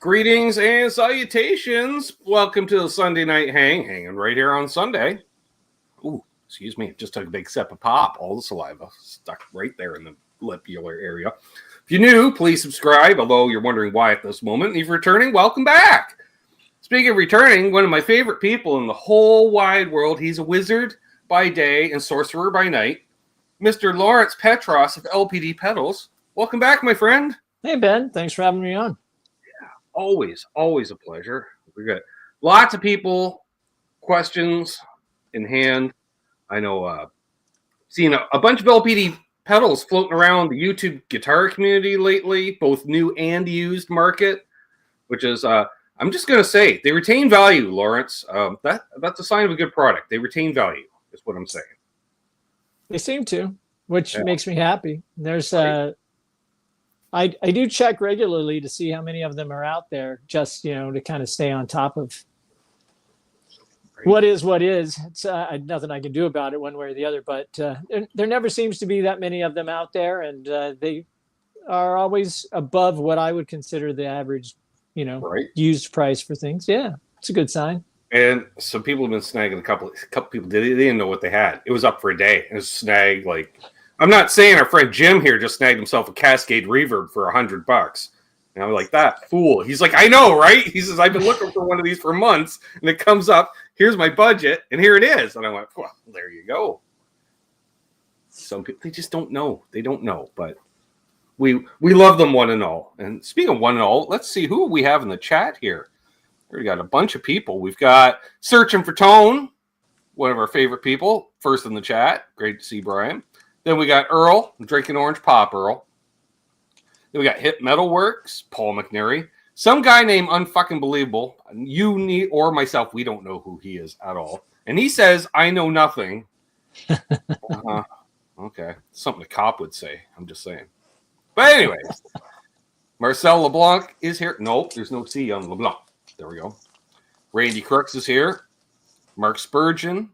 Greetings and salutations. Welcome to the Sunday Night Hanging right here on Sunday. Ooh, excuse me. Just took a big sip of pop. All the saliva stuck right there in the lipular area. If you're new, please subscribe, although you're wondering why at this moment. If you're returning, welcome back. Speaking of returning, one of my favorite people in the whole wide world, he's a wizard by day and sorcerer by night, Mr. Lawrence Petross of LPD Pedals. Welcome back, my friend. Hey, Ben. Thanks for having me on. Always a pleasure. We got lots of people, questions in hand. I know seen a bunch of LPD pedals floating around the YouTube guitar community lately, both new and used market, which is, I'm just going to say, they retain value, Lawrence. That's a sign of a good product. They retain value, is what I'm saying. They seem to, which makes me happy. There's I do check regularly to see how many of them are out there, just to kind of stay on top of what is. It's nothing I can do about it one way or the other, but there never seems to be that many of them out there, and they are always above what I would consider the average, used price for things. Yeah, it's a good sign. And so people have been snagging a couple people. They didn't know what they had. It was up for a day. It was snagged like. I'm not saying our friend Jim here just snagged himself a Cascade reverb for $100. And I'm like, that fool. He's like, I know, right? He says, I've been looking for one of these for months, and it comes up. Here's my budget, and here it is. And I went, well, there you go. Some people, they just don't know. They don't know, but we love them one and all. And speaking of one and all, let's see who we have in the chat here. We got a bunch of people. We've got Searching for Tone, one of our favorite people, first in the chat. Great to see Brian. Then we got Earl, Drinking Orange Pop Earl. Then we got Hit Metal Works, Paul McNary. Some guy named Unfucking Believable. You need, or myself, we don't know who he is at all. And he says, I know nothing. Okay. Something a cop would say. I'm just saying. But anyways, Marcel LeBlanc is here. Nope, there's no C on LeBlanc. There we go. Randy Crooks is here. Mark Spurgeon.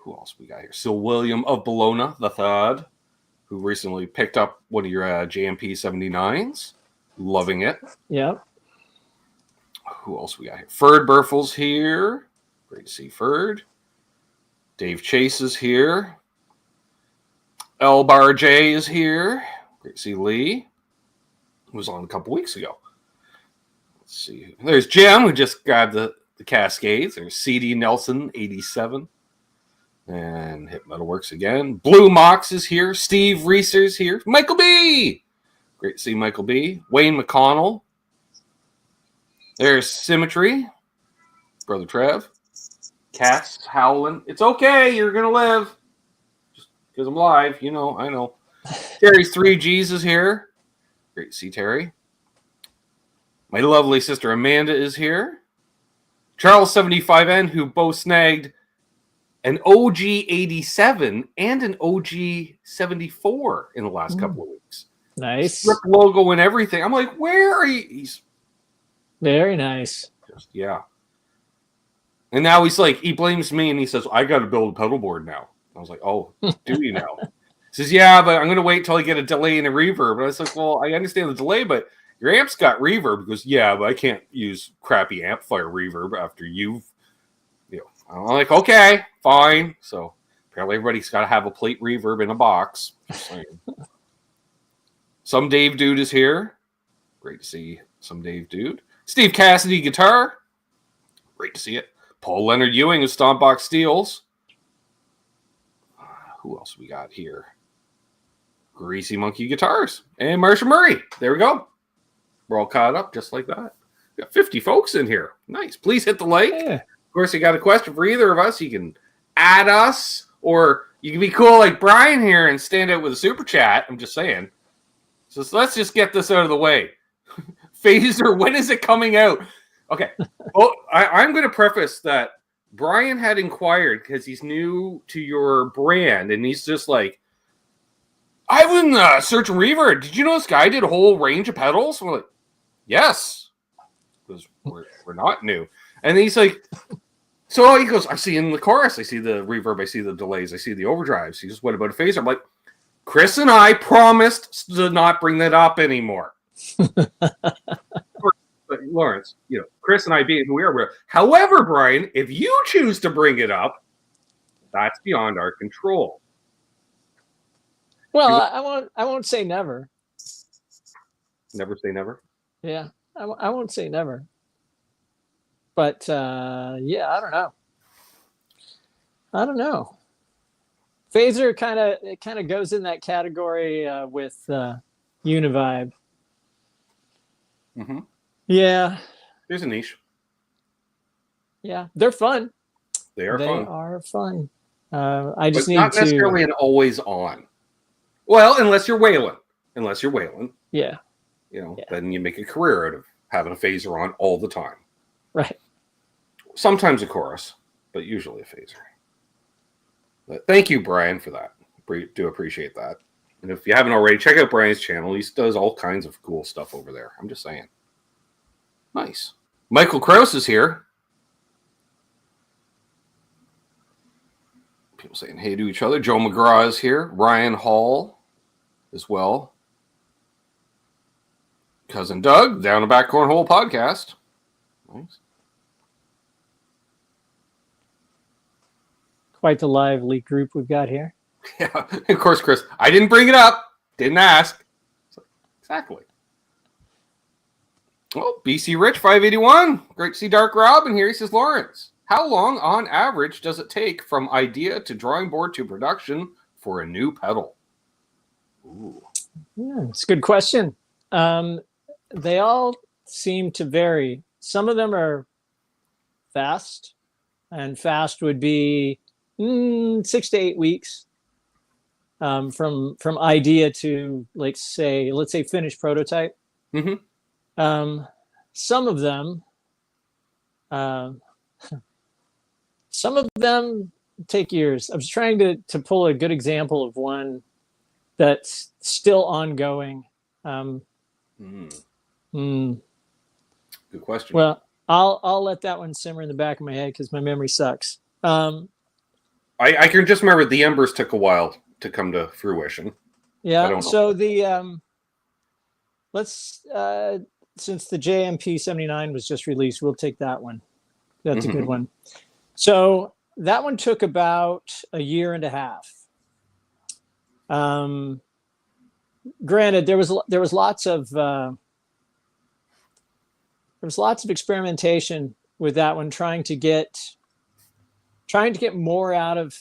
Who else we got here? Sir William of Bologna, the third, who recently picked up one of your JMP 79s. Loving it. Yep. Who else we got here? Ferd Burfels here. Great to see Ferd. Dave Chase is here. L Bar J is here. Great to see Lee. Who was on a couple weeks ago. Let's see. There's Jim, who just grabbed the Cascades. There's CD Nelson, 87. And Hit Metal Works again. Blue Mox is here. Steve Reeser's here. Michael B. Great to see Michael B. Wayne McConnell. There's Symmetry. Brother Trev. Cats howling. It's okay. You're going to live. Just because I'm live. I know. Terry's 3Gs is here. Great to see Terry. My lovely sister Amanda is here. Charles 75N, who both snagged an OG 87 and an OG 74 in the last couple of weeks. Nice. Strip logo and everything. I'm like, where are you? He's very nice. Yeah. And now he's like, he blames me and he says, I got to build a pedal board now. I was like, oh, do you now? He says, yeah, but I'm going to wait till I get a delay and a reverb. And I was like, well, I understand the delay, but your amp's got reverb. Because, yeah, but I can't use crappy amplifier reverb after you've, I'm like, okay, fine. So apparently everybody's got to have a plate reverb in a box. Some Dave Dude is here. Great to see some Dave Dude. Steve Cassidy guitar. Great to see it. Paul Leonard Ewing of Stompbox Steels. Who else we got here? Greasy Monkey Guitars. And Marsha Murray. There we go. We're all caught up just like that. We got 50 folks in here. Nice. Please hit the like. Yeah. Of course, you got a question for either of us. You can add us, or you can be cool like Brian here and stand out with a super chat. I'm just saying. So let's just get this out of the way. Phaser, when is it coming out? Okay. Well, I'm going to preface that Brian had inquired because he's new to your brand, and he's just like, I was searching reverb. Did you know this guy did a whole range of pedals? We're like, yes, because we're not new. And he's like, so he goes, I see in the chorus, I see the reverb, I see the delays, I see the overdrives. He goes, what about a phaser? I'm like, Chris and I promised to not bring that up anymore. But Lawrence, Chris and I being who we are. However, Brian, if you choose to bring it up, that's beyond our control. Well, I won't say never. Never say never. Yeah, I won't say never. But yeah, I don't know. Phaser kind of goes in that category with Univibe. Mm-hmm. Yeah. There's a niche. Yeah, they're fun. They are fun. I just but need not necessarily an always on. Well, unless you're whaling. Yeah. Then you make a career out of having a phaser on all the time. Right. Sometimes a chorus, but usually a phaser. But thank you, Brian, for that. Do appreciate that. And if you haven't already, check out Brian's channel. He does all kinds of cool stuff over there. I'm just saying. Nice. Michael Krause is here. People saying hey to each other. Joe McGraw is here. Ryan Hall as well. Cousin Doug, Down the Back Cornhole Podcast. Nice. Quite the lively group we've got here. Yeah, of course, Chris. I didn't bring it up. Didn't ask. Exactly. Well, BC Rich 581. Great to see Dark Rob. And here he says, Lawrence, how long on average does it take from idea to drawing board to production for a new pedal? Ooh. Yeah, it's a good question. They all seem to vary. Some of them are fast, and fast would be 6 to 8 weeks from idea to let's say finished prototype. Mm-hmm. Some of them take years. I was trying to pull a good example of one that's still ongoing. Good question. Well, I'll let that one simmer in the back of my head because my memory sucks. I can just remember the embers took a while to come to fruition. Yeah. So the since the JMP 79 was just released, we'll take that one. That's a good one. So that one took about a year and a half. Granted, there was lots of experimentation with that one, trying to get more out of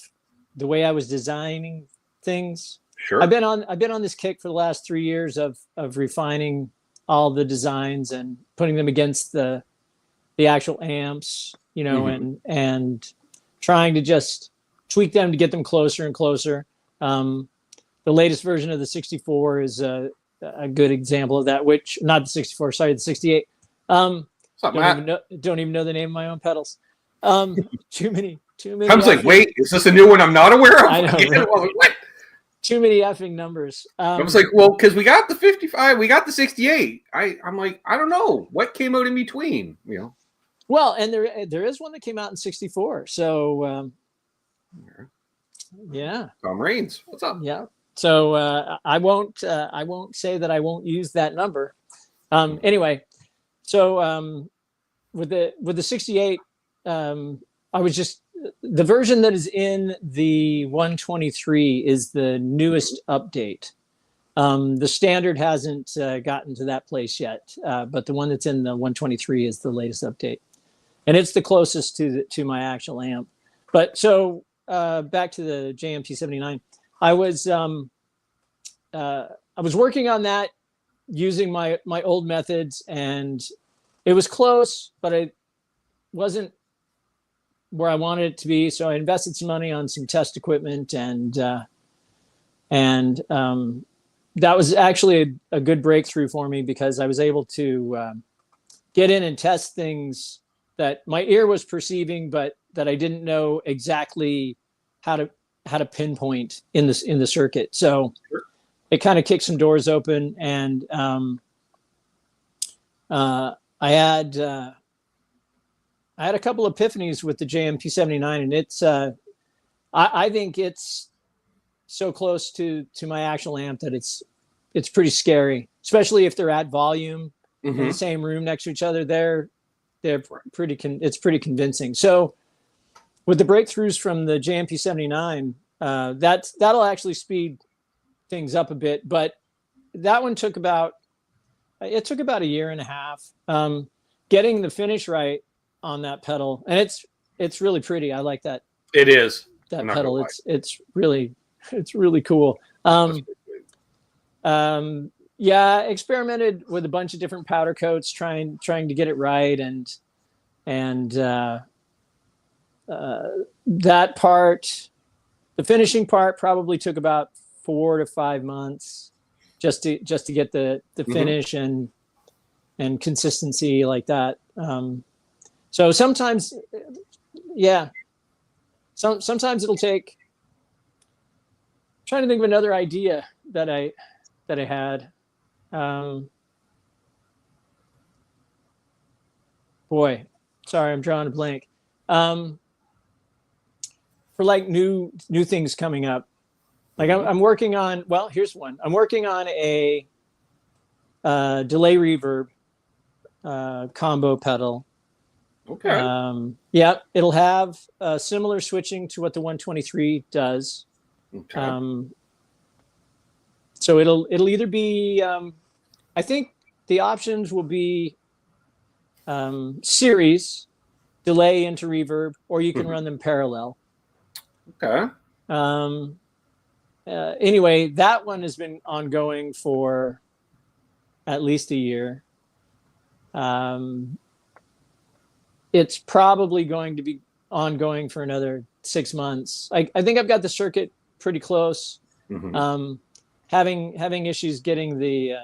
the way I was designing things. Sure. I've been on this kick for the last 3 years of refining all the designs and putting them against the actual amps, and trying to just tweak them to get them closer and closer. The latest version of the 64 is a good example of that, which not the 64, sorry, the 68. Don't even know the name of my own pedals. Too many. I was like, wait, is this a new one I'm not aware of? I know. Right? What? Too many effing numbers. I was like, well, because we got the 55, we got the 68. I'm like, I don't know what came out in between, Well, and there is one that came out in 64. So, yeah. Tom Raines, what's up? Yeah. So I won't say that I won't use that number. Anyway, so with the 68, I was just the version that is in the 123 is the newest update. The standard hasn't gotten to that place yet, but the one that's in the 123 is the latest update, and it's the closest to my actual amp. But so back to the JMP 79, I was working on that using my old methods, and it was close, but it wasn't where I wanted it to be. So I invested some money on some test equipment, and that was actually a good breakthrough for me because I was able to get in and test things that my ear was perceiving, but that I didn't know exactly how to pinpoint in the circuit. So it kind of kicked some doors open, and I had a couple epiphanies with the JMP 79, and it's I think it's so close to my actual amp that it's pretty scary, especially if they're at volume in Mm-hmm. the same room next to each other, they're pretty it's pretty convincing. So with the breakthroughs from the JMP 79, that'll actually speed things up a bit. But that one took about a year and a half getting the finish right on that pedal, and it's really pretty. I like that It is. that I'm not gonna pedal. lie. It's really cool. Yeah, experimented with a bunch of different powder coats, trying to get it right, and that part, the finishing part, probably took about 4 to 5 months just to get the finish and consistency like that. So sometimes, yeah, sometimes it'll take. I'm trying to think of another idea that I had. Boy, sorry, I'm drawing a blank. For like new things coming up, like I'm working on. Well, here's one. I'm working on a delay reverb combo pedal. Okay. Yeah, it'll have similar switching to what the 123 does. Okay. So it'll either be, I think the options will be series, delay into reverb, or you can run them parallel. Okay. Anyway, that one has been ongoing for at least a year. It's probably going to be ongoing for another 6 months. I think I've got the circuit pretty close. Having issues getting the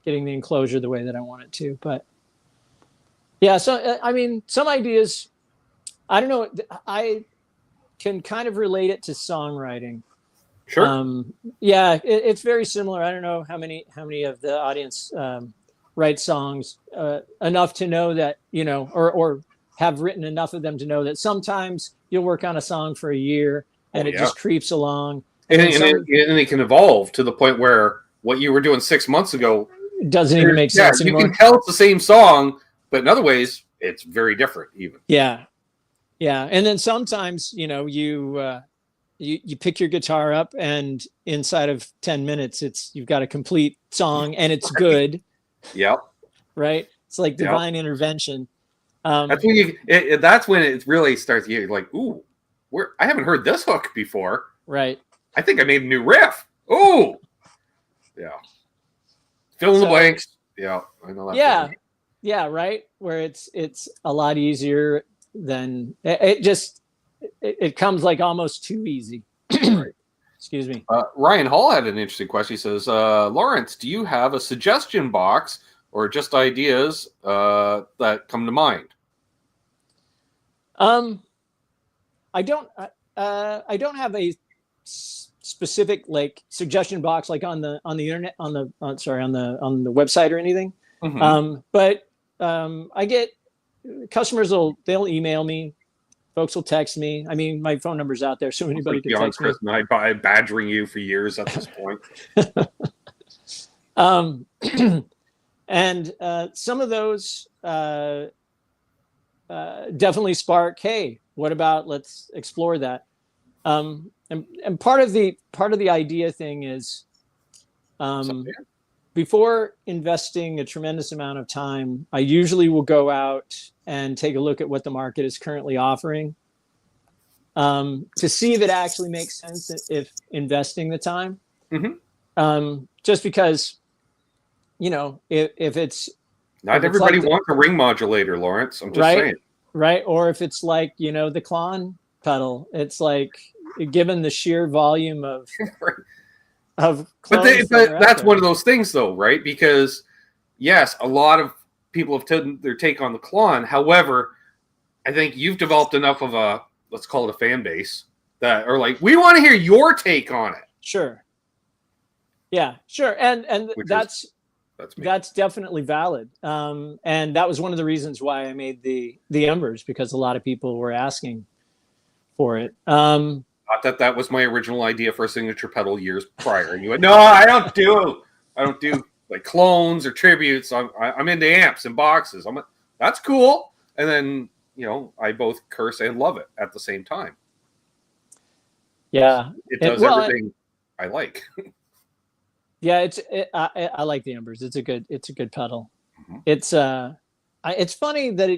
enclosure the way that I want it to, but yeah. So I mean, some ideas, I don't know. I can kind of relate it to songwriting. Sure. Yeah, it's very similar. I don't know how many of the audience write songs enough to know that, or have written enough of them to know that sometimes you'll work on a song for a year and it just creeps along. And it can evolve to the point where what you were doing 6 months ago doesn't even make sense anymore. You can tell it's the same song, but in other ways, it's very different even. Yeah. And then sometimes, you pick your guitar up and inside of 10 minutes, you've got a complete song and it's good. Yep. Right. It's like divine intervention. That's when it really starts. You're like, ooh, I haven't heard this hook before. Right. I think I made a new riff. Ooh. Yeah. Fill in the blanks. Yeah. I know that. Yeah. Feeling. Yeah. Right. Where it's a lot easier than it comes like almost too easy. Right. Excuse me. Ryan Hall had an interesting question. He says, Lawrence, do you have a suggestion box or just ideas that come to mind? I don't have a specific like suggestion box like on the internet on the website or anything. But I get customers they'll email me, folks will text me. I mean, my phone number's out there, so anybody can text Chris me. And I badgering you for years at this point. And some of those definitely spark, hey, what about let's explore that. And part of the idea thing is before investing a tremendous amount of time, I usually will go out and take a look at what the market is currently offering to see if it actually makes sense if investing the time. Just because, if it's not everybody wants a ring modulator, Lawrence. I'm just saying. Right. Or if it's like, the Klon pedal, it's like given the sheer volume of but that's one of those things though, right? Because yes, a lot of people have taken their take on the Klon. However, I think you've developed enough of a, let's call it a fan base that are like, we want to hear your take on it. Sure. Yeah, sure. And that's definitely valid. And that was one of the reasons why I made the Embers, because a lot of people were asking for it. Not that was my original idea for a signature pedal years prior. And you went, no, I don't do like clones or tributes. I'm into amps and boxes. That's cool. And then, I both curse and love it at the same time. Yeah. It does everything I like. Yeah, I like the Embers. It's a good pedal. Mm-hmm. It's funny that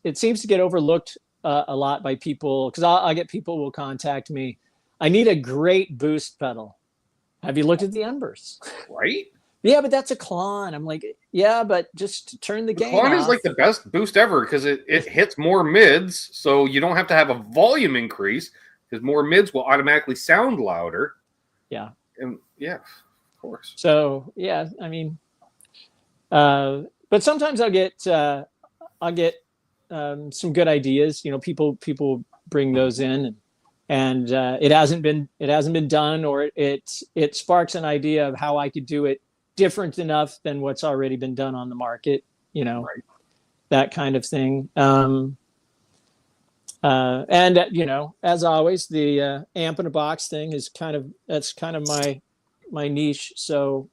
it seems to get overlooked a lot by people, because I get people will contact me. I need a great boost pedal. Have you looked at the Embers? Right? Yeah, but that's a Klon. I'm like, yeah, but just turn the gain Klon off. is like the best boost ever because it hits more mids, so you don't have to have a volume increase because more mids will automatically sound louder. Yeah. And yeah, of course. So yeah, I mean, but sometimes I'll get some good ideas. People bring those in, and it hasn't been done, or it sparks an idea of how I could do it different enough than what's already been done on the market. Right. That kind of thing. And as always, the amp in a box thing is kind of my niche. So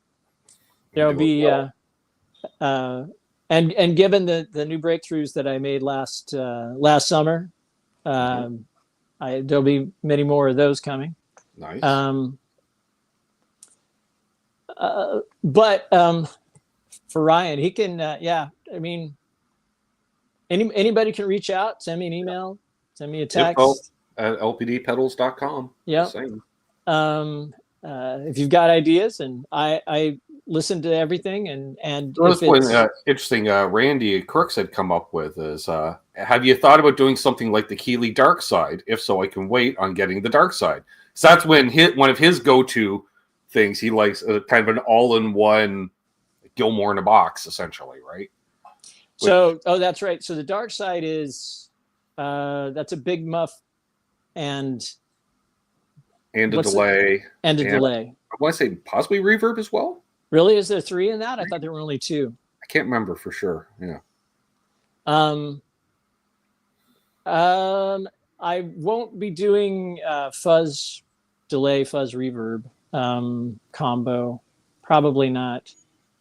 there'll be and given the new breakthroughs that I made last summer, there'll be many more of those coming. Nice. But for Ryan, he can I mean, anybody can reach out, send me an email, send me a text at lpdpedals.com. Yeah. If you've got ideas, and I listen to everything, and well, interesting. Randy Crooks had come up with is, have you thought about doing something like the Keeley Dark Side? If so, I can wait on getting the Dark Side. So that's when one of his go-to things. He likes kind of an all-in-one Gilmore in a box, essentially, right? That's right. So the Dark Side is that's a big muff and a delay. Delay. I want to say possibly reverb as well. Really? Is there 3 in that? I thought there were only 2. I can't remember for sure. Yeah. I won't be doing fuzz delay, fuzz reverb combo. Probably not.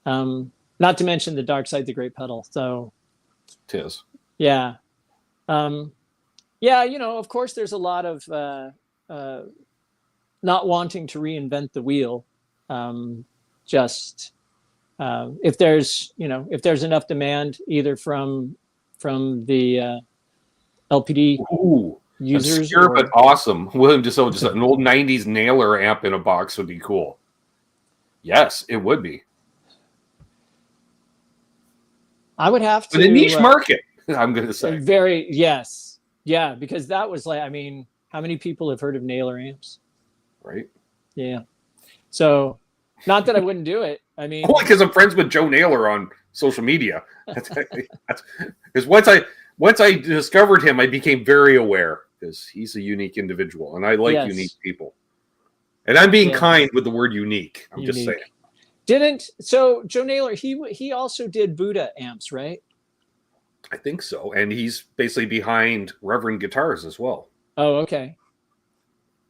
Not to mention the Dark Side, the great pedal. So, tis. Yeah. Of course, there's a lot of not wanting to reinvent the wheel. Just if there's enough demand, either from the LPD users, obscure but awesome. William DeSoto, just an old '90s Nailer amp in a box would be cool. Yes, it would be. I would have to. But a niche market, I'm going to say. Yes. Yeah, because that was like, I mean, how many people have heard of Nailer amps? Right. Yeah. So, not that I wouldn't do it. I mean, only because I'm friends with Joe Naylor on social media. Because once I discovered him, I became very aware, because he's a unique individual, and I like unique people. And I'm being kind with the word unique. I'm just saying. So Joe Naylor, he also did Buddha amps, right? I think so, and he's basically behind Reverend Guitars as well. Oh, okay.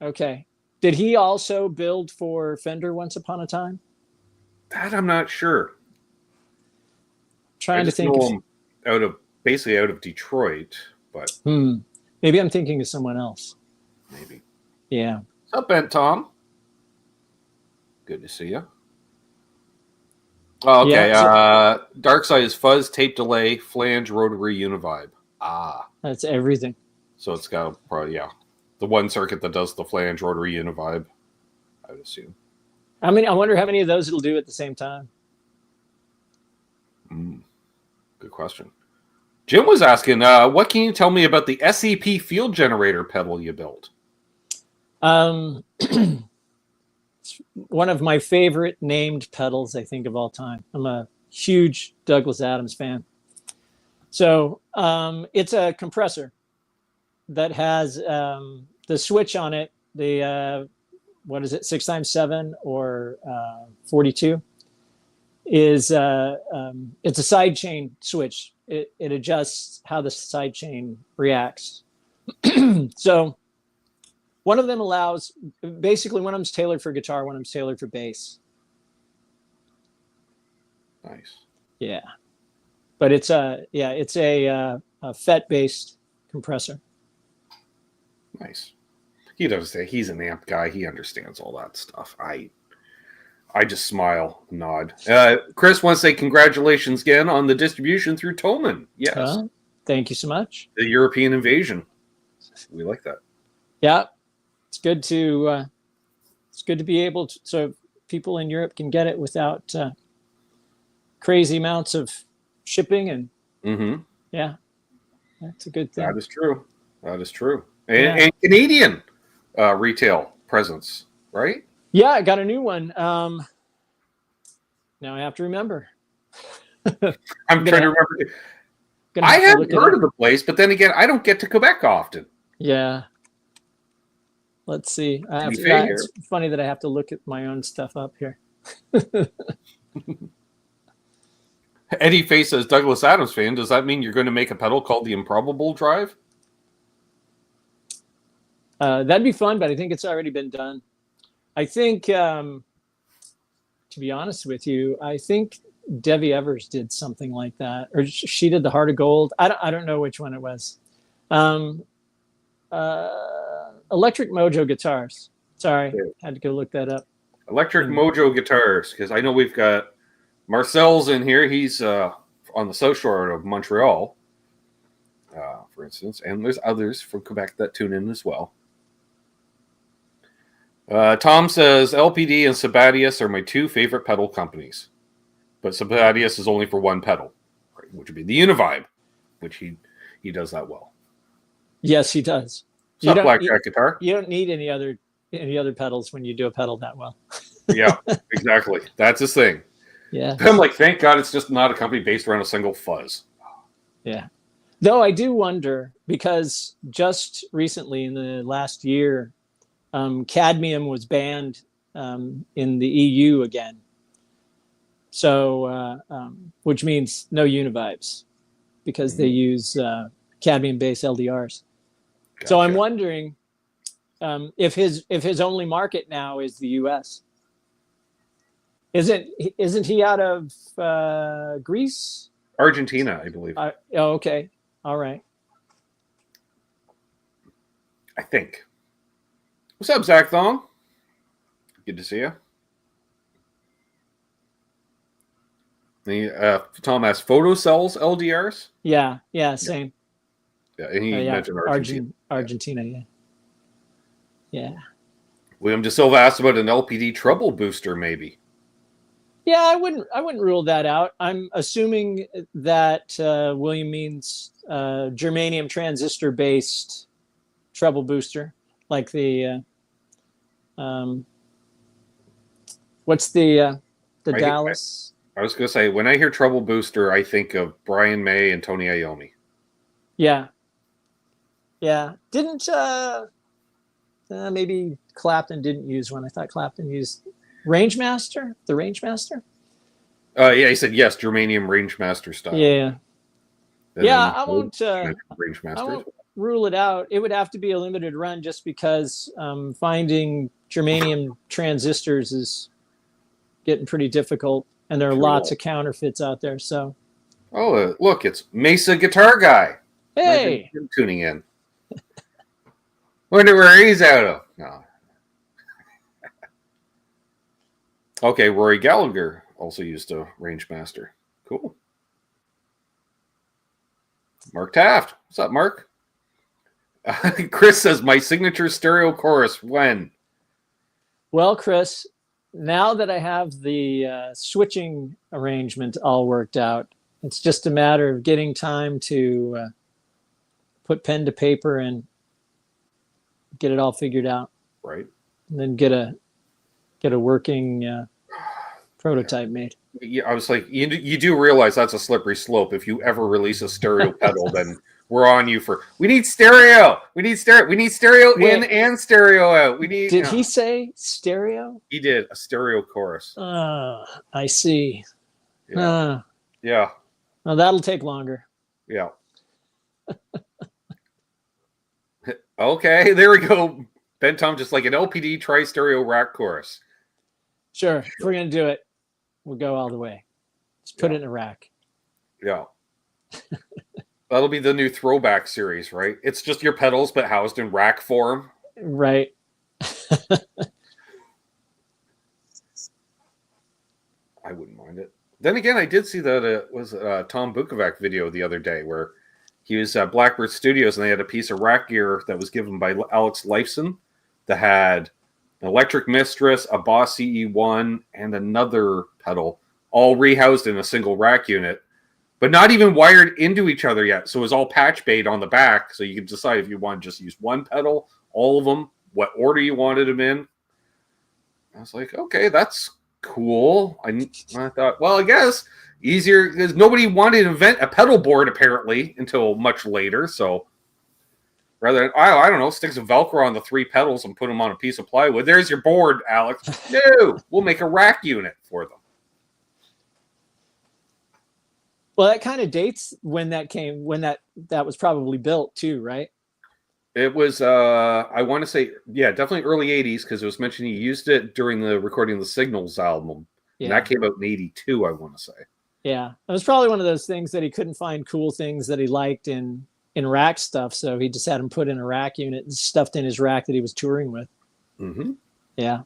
Okay. Did he also build for Fender once upon a time? That I'm not sure. Trying to think. Know him out of Detroit, but maybe I'm thinking of someone else. Maybe. Yeah. What's up, Ben Tom? Good to see you. Oh, okay. Yeah, Dark Side is fuzz, tape delay, flange, rotary, univibe. That's everything. So it's got probably the one circuit that does the flange, rotary, univibe, I would assume. I mean, I wonder how many of those it'll do at the same time. Good question. Jim was asking, what can you tell me about the SEP field generator pedal you built? It's one of my favorite named pedals, I think, of all time. I'm a huge Douglas Adams fan. So it's a compressor that has the switch on it, the, 6x7 or 42, is it's a side chain switch. It adjusts how the side chain reacts. So one of them allows, basically one of them's tailored for guitar, one of them's tailored for bass. Nice. Yeah, but it's a FET based compressor. Nice. He does say he's an amp guy. He understands all that stuff. I just smile, nod. Chris wants to say congratulations again on the distribution through Toman. Yes. Thank you so much. The European invasion. We like that. Yeah, it's good to be able to, so people in Europe can get it without crazy amounts of shipping and yeah, that's a good thing. That is true. That is true. And Canadian retail presence, right? Yeah, I got a new one. Now I have to remember. I'm trying to remember. I haven't heard of the place, but then again, I don't get to Quebec often. Yeah. Let's see. It's funny that I have to look at my own stuff up here. Eddie Face says, Douglas Adams fan, does that mean you're going to make a pedal called the Improbable Drive? That'd be fun, but I think it's already been done. I think, to be honest with you, I think Debbie Evers did something like that, or she did the Heart of Gold. I don't know which one it was. Electric Mojo Guitars. Sorry, had to go look that up. Electric Mojo Guitars, because I know we've got Marcel's in here. He's on the south shore of Montreal, for instance, and there's others from Quebec that tune in as well. Tom says LPD and Sabatius are my two favorite pedal companies, but Sabatius is only for one pedal, right, which would be the Univibe, which he does that well. Yes, he does. It's not blackjack guitar. You don't need any other pedals when you do a pedal that well. Yeah, exactly. That's his thing. Yeah. I'm like, thank God it's just not a company based around a single fuzz. Yeah. Though I do wonder, because just recently in the last year, cadmium was banned in the EU again. So, which means no Univibes, because they use cadmium-based LDRs. Gotcha. So I'm wondering if his only market now is the U.S. Isn't he out of Greece? Argentina, I believe. Okay. All right. I think. What's up, Zach Thong? Good to see you. Tom asked, photocells LDRs? Yeah, same. Yeah, and he mentioned Argentina. Argentina, yeah. William De Silva asked about an LPD treble booster, maybe. Yeah, I wouldn't rule that out. I'm assuming that William means germanium transistor based treble booster, like the what's the Dallas? I was going to say, when I hear treble booster, I think of Brian May and Tony Iommi. Yeah. Didn't maybe Clapton didn't use one. I thought Clapton used Rangemaster, the Rangemaster. Yeah, he said yes, germanium Rangemaster style. Yeah. And I won't Rangemasters. Rule it out. It would have to be a limited run, just because finding germanium transistors is getting pretty difficult, and there are lots of counterfeits out there. So. Oh, look, it's Mesa Guitar Guy. Hey, tuning in. Wonder where he's out of. No. Okay, Rory Gallagher also used a Rangemaster. Cool. Mark Taft. What's up, Mark? Chris says, my signature stereo chorus, when? Well, Chris, now that I have the switching arrangement all worked out, it's just a matter of getting time to put pen to paper and get it all figured out. Right. And then get a working prototype made. Yeah, I was like, you do realize that's a slippery slope. If you ever release a stereo pedal, then we're on you for, we need stereo. We need stereo in and stereo out. Did he say stereo? He did, a stereo chorus. I see. Yeah. Well, that'll take longer. Yeah. Okay, there we go. Ben Tom, just like an LPD tri-stereo rack chorus. Sure. If we're going to do it, we'll go all the way. Just put it in a rack. Yeah. That'll be the new throwback series, right? It's just your pedals, but housed in rack form. Right. I wouldn't mind it. Then again, I did see that it was a Tom Bukovac video the other day where he was at Blackbird Studios and they had a piece of rack gear that was given by Alex Lifeson that had an Electric Mistress, a Boss CE1, and another pedal, all rehoused in a single rack unit, but not even wired into each other yet. So it was all patch bayed on the back, so you could decide if you want to just use one pedal, all of them, what order you wanted them in. I was like, okay, that's cool. I thought, well, I guess easier because nobody wanted to invent a pedal board apparently until much later. So rather than, I don't know, stick some Velcro on the 3 pedals and put them on a piece of plywood. There's your board, Alex. No, we'll make a rack unit for them. Well, that kind of dates when that came, when that was probably built too, right? It was, I want to say, yeah, definitely early 80s because it was mentioned he used it during the recording of the Signals album. Yeah. And that came out in 82, I want to say. Yeah. It was probably one of those things that he couldn't find cool things that he liked in rack stuff. So he just had them put in a rack unit and stuffed in his rack that he was touring with. Mm-hmm. Yeah.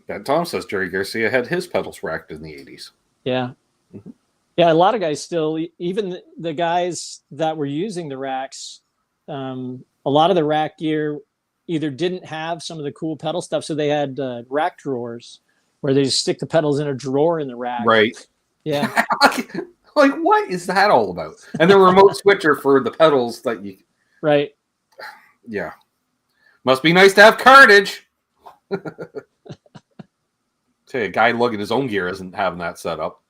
Ben Tom says Jerry Garcia had his pedals racked in the 80s. Yeah. Mm-hmm. Yeah, a lot of guys still, even the guys that were using the racks, a lot of the rack gear either didn't have some of the cool pedal stuff, so they had rack drawers where they just stick the pedals in a drawer in the rack. Right. Yeah. Like, what is that all about? And the remote switcher for the pedals that you... Right. Yeah. Must be nice to have carnage. Say, a guy lugging his own gear isn't having that set up.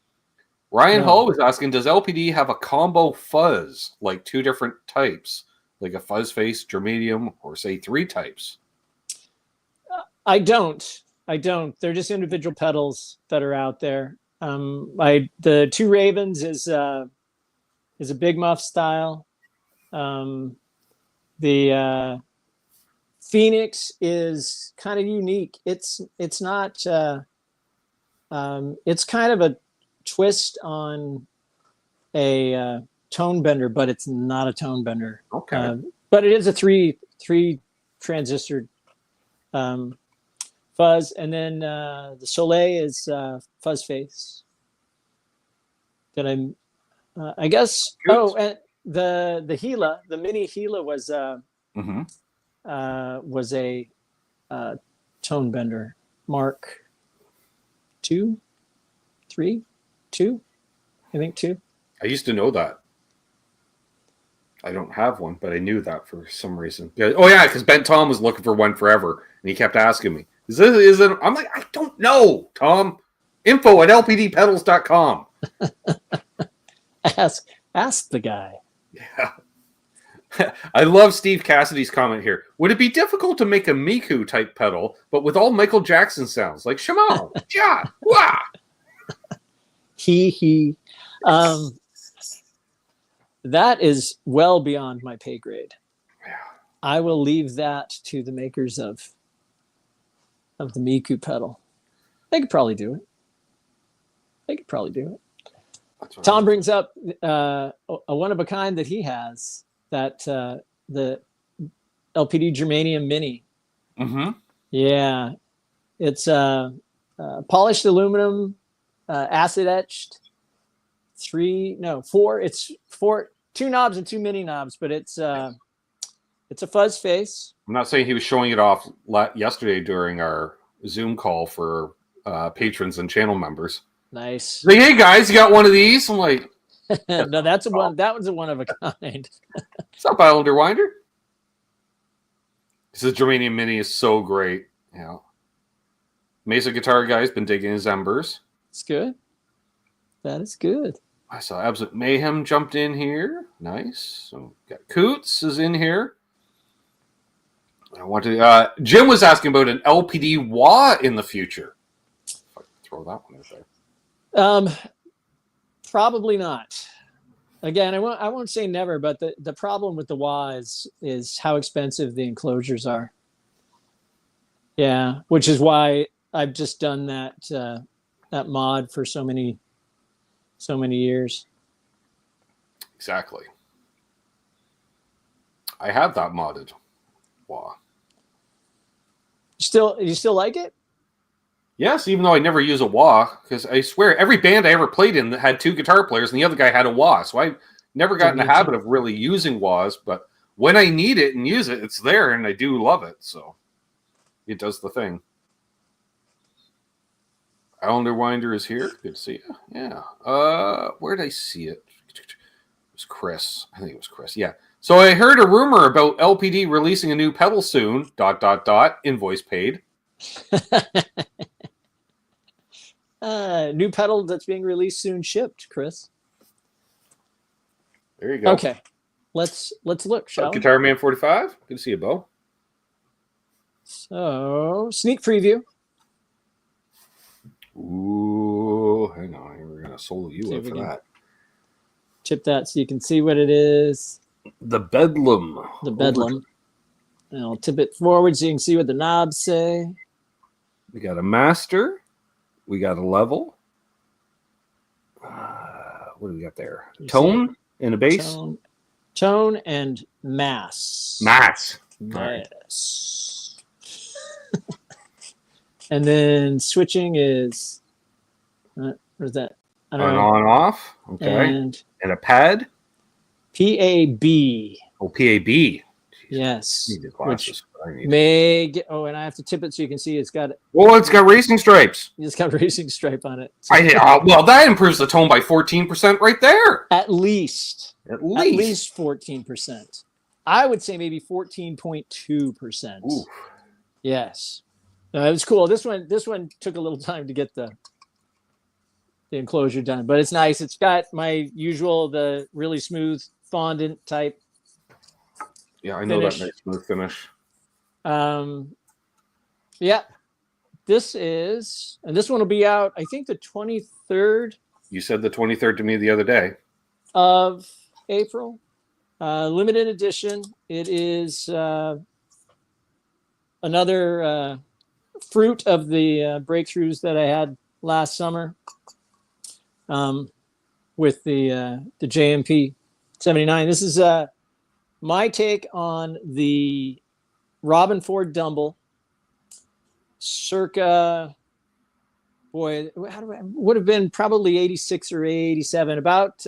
Ryan Hull was asking, does LPD have a combo fuzz, like 2 different types, like a fuzz face, germanium, or say 3 types? I don't. They're just individual pedals that are out there. The 2 Ravens is a big muff style. The Phoenix is kind of unique. It's not. It's kind of a twist on a tone bender, but it's not a tone bender. Okay. But it is a three transistor fuzz, and then the Soleil is fuzz face. That I guess. Good. Oh, and the Gila, the mini Gila was a tone bender. Mark 2, 3, 2, I think 2. I used to know that. I don't have one, but I knew that for some reason. Oh yeah, because Ben Tom was looking for one forever, and he kept asking me, "Is it?" I'm like, I don't know, Tom. Info at lpdpedals.com. Ask the guy. Yeah. I love Steve Cassidy's comment here. Would it be difficult to make a Miku type pedal, but with all Michael Jackson sounds like Shamo, ja, wah? He. That is well beyond my pay grade. Yeah. I will leave that to the makers of the Miku pedal. They could probably do it. Tom brings up a one of a kind that he has, that the LPD Germanium Mini. Mm-hmm. Yeah, it's polished aluminum, acid etched. 4. It's 4, 2 knobs and 2 mini knobs, but it's a fuzz face. I'm not saying he was showing it off yesterday during our Zoom call for patrons and channel members. Nice. Like, hey guys, you got one of these? I'm like, no, that's a one. That one's a one of a kind. what's up, Islander Winder? This Germanium Mini is so great. Yeah. Mesa Guitar Guy's been digging his embers. It's good. That is good. I saw Absolute Mayhem jumped in here. Nice. So got Coots is in here. I want to. Jim was asking about an LPD wah in the future. If I can throw that one out there. Probably not. Again, I won't say never, but the problem with the wah is how expensive the enclosures are. Yeah, which is why I've just done that mod for so many years. Exactly. I have that modded wah. You still like it? Yes, even though I never use a wah, because I swear every band I ever played in had 2 guitar players, and the other guy had a wah. So I never got in the habit of really using wahs. But when I need it and use it, it's there, and I do love it. So it does the thing. Islander Winder is here. Good to see you. Yeah. Where did I see it? It was Chris. I think it was Chris. Yeah. So I heard a rumor about LPD releasing a new pedal soon. ... Invoice paid. New pedal that's being released soon shipped, Chris. There you go. Okay. Let's look, shall we? Guitar Man 45. Good to see you, Bo. So, sneak preview. Ooh, hang on. We're going to solo you up for that. Tip that so you can see what it is. The Bedlam. The Bedlam. And I'll tip it forward so you can see what the knobs say. We got a master. We got a level. What do we got there? Tone and a bass? Tone and mass. Mass. Yes. And then switching is... where's that? I don't know. On, off. Okay. And a pad? PAB. Oh, PAB. Yes. Need the glasses. May get, and I have to tip it so you can see it's got. Well, it's got racing stripes. It's got racing stripe on it. So well, that improves the tone by 14% right there. At least 14%. I would say maybe 14.2%. Yes, it was cool. This one took a little time to get the enclosure done, but it's nice. It's got my usual, the really smooth fondant type. Yeah, I know that nice smooth finish. Yeah, this one will be out, I think, the 23rd. You said the 23rd to me the other day. Of April. Limited edition. It is another fruit of the breakthroughs that I had last summer with the JMP 79. This is my take on the Robin Ford Dumble, circa, would have been probably 86 or 87, about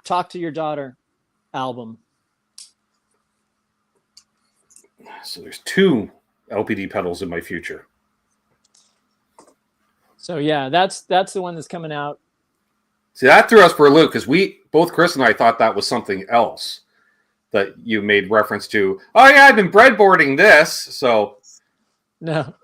Talk to Your Daughter album. So there's 2 LPD pedals in my future. So yeah, that's the one that's coming out. See, that threw us for a loop because both Chris and I thought that was something else that you made reference to. Oh yeah, I've been breadboarding this. So no,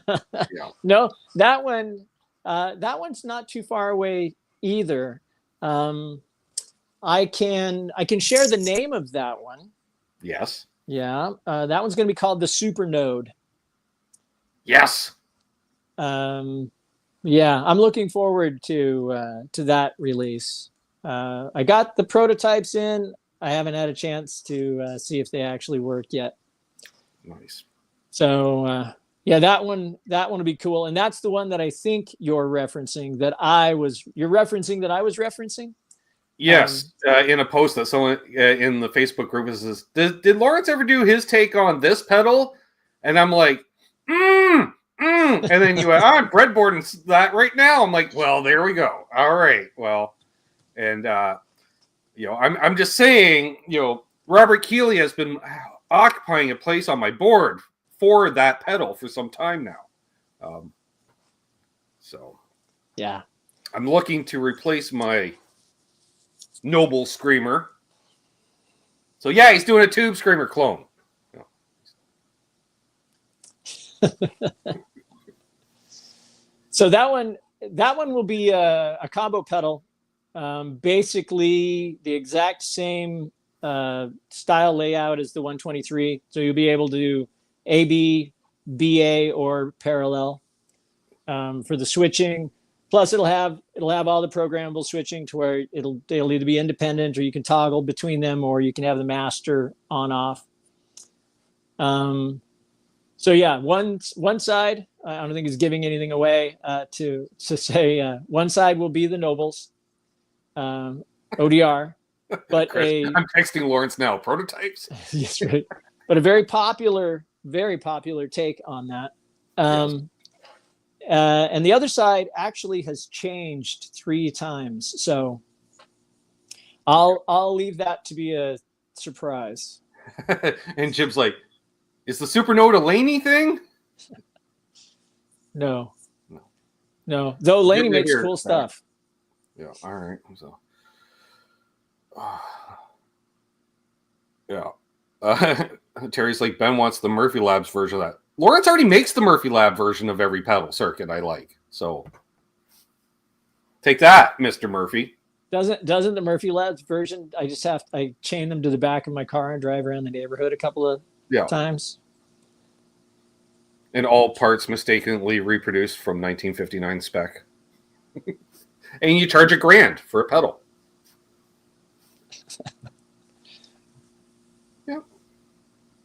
yeah. No, that one's not too far away either. I can share the name of that one. Yes. Yeah, that one's going to be called the Super Node. Yes. Yeah, I'm looking forward to that release. I got the prototypes in. I haven't had a chance to see if they actually work yet. Nice. So yeah, that one will be cool, and that's the one that I think you're referencing. That I was referencing. Yes, in a post that someone in the Facebook group says, "Did Lawrence ever do his take on this pedal?" And I'm like, and then you went, "I'm breadboarding that right now." I'm like, "Well, there we go. All right, well," and I'm just saying, Robert Keeley has been occupying a place on my board for that pedal for some time now. So yeah, I'm looking to replace my Noble Screamer. So yeah, he's doing a Tube Screamer clone. So that one will be a combo pedal, basically the exact same style layout as the 123. So you'll be able to do AB, BA, or parallel for the switching. Plus, it'll have all the programmable switching to where they'll either be independent or you can toggle between them, or you can have the master on off. So yeah, one side I don't think he's giving anything away to say one side will be the Nobles, ODR, but Chris, I'm texting Lawrence now. Prototypes. Yes, right. But a very popular take on that. Yes. And the other side actually has changed 3 times. So I'll leave that to be a surprise. And Jim's like, is the Supernova Laney thing? No. Though Laney makes cool stuff. Yeah. All right. So, yeah. Terry's like, Ben wants the Murphy Labs version of that. Lawrence already makes the Murphy Lab version of every pedal circuit I like. So take that, Mr. Murphy. Doesn't the Murphy Labs version? I chain them to the back of my car and drive around the neighborhood a couple of times. And all parts mistakenly reproduced from 1959 spec. And you charge $1,000 for a pedal. Yeah.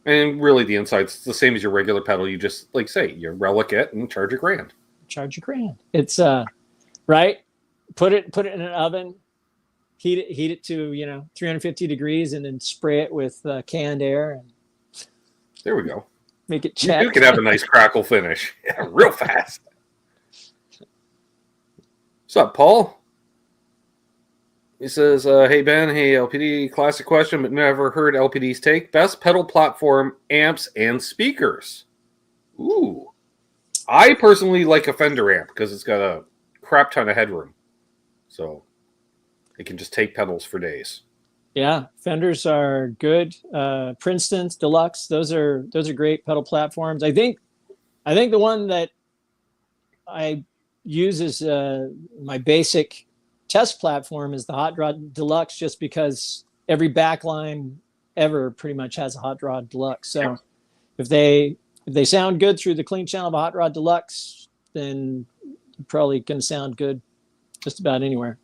And really the inside's the same as your regular pedal. You just, like say, you relic it and charge $1,000. Charge $1,000. It's right. Put it in an oven. Heat it to 350 degrees, and then spray it with canned air. And there we go. Make it check. You can have a nice crackle finish, real fast. What's up, Paul? He says, "Hey Ben, hey LPD, classic question, but never heard LPD's take. Best pedal platform, amps, and speakers." Ooh, I personally like a Fender amp because it's got a crap ton of headroom, so it can just take pedals for days. Yeah, Fenders are good. Princeton's Deluxe, those are great pedal platforms. I think the one that I use as my basic test platform is the Hot Rod Deluxe, just because every backline ever pretty much has a Hot Rod Deluxe. So if they sound good through the clean channel of a Hot Rod Deluxe, then probably can sound good just about anywhere.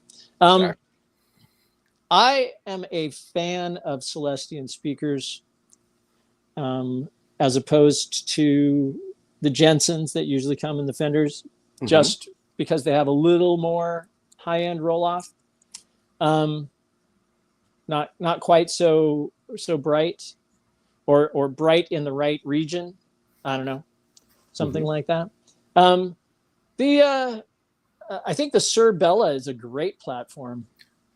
I am a fan of Celestion speakers, as opposed to the Jensens that usually come in the Fenders, just because they have a little more high-end roll-off. Not quite so bright, or bright in the right region. I don't know, something like that. I think the Sir Bella is a great platform.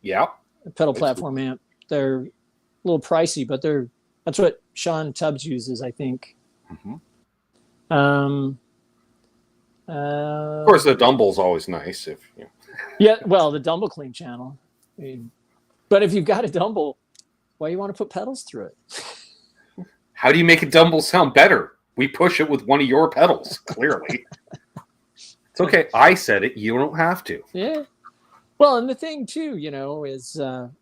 Yeah. Pedal platform amp. They're a little pricey, but that's what Sean Tubbs uses, I think. Of course, the Dumble's always nice. Yeah, well, the Dumble clean channel. I mean, but if you've got a Dumble, why do you want to put pedals through it? How do you make a Dumble sound better? We push it with one of your pedals, clearly. It's okay. I said it. You don't have to. Yeah. Well, and the thing too, is not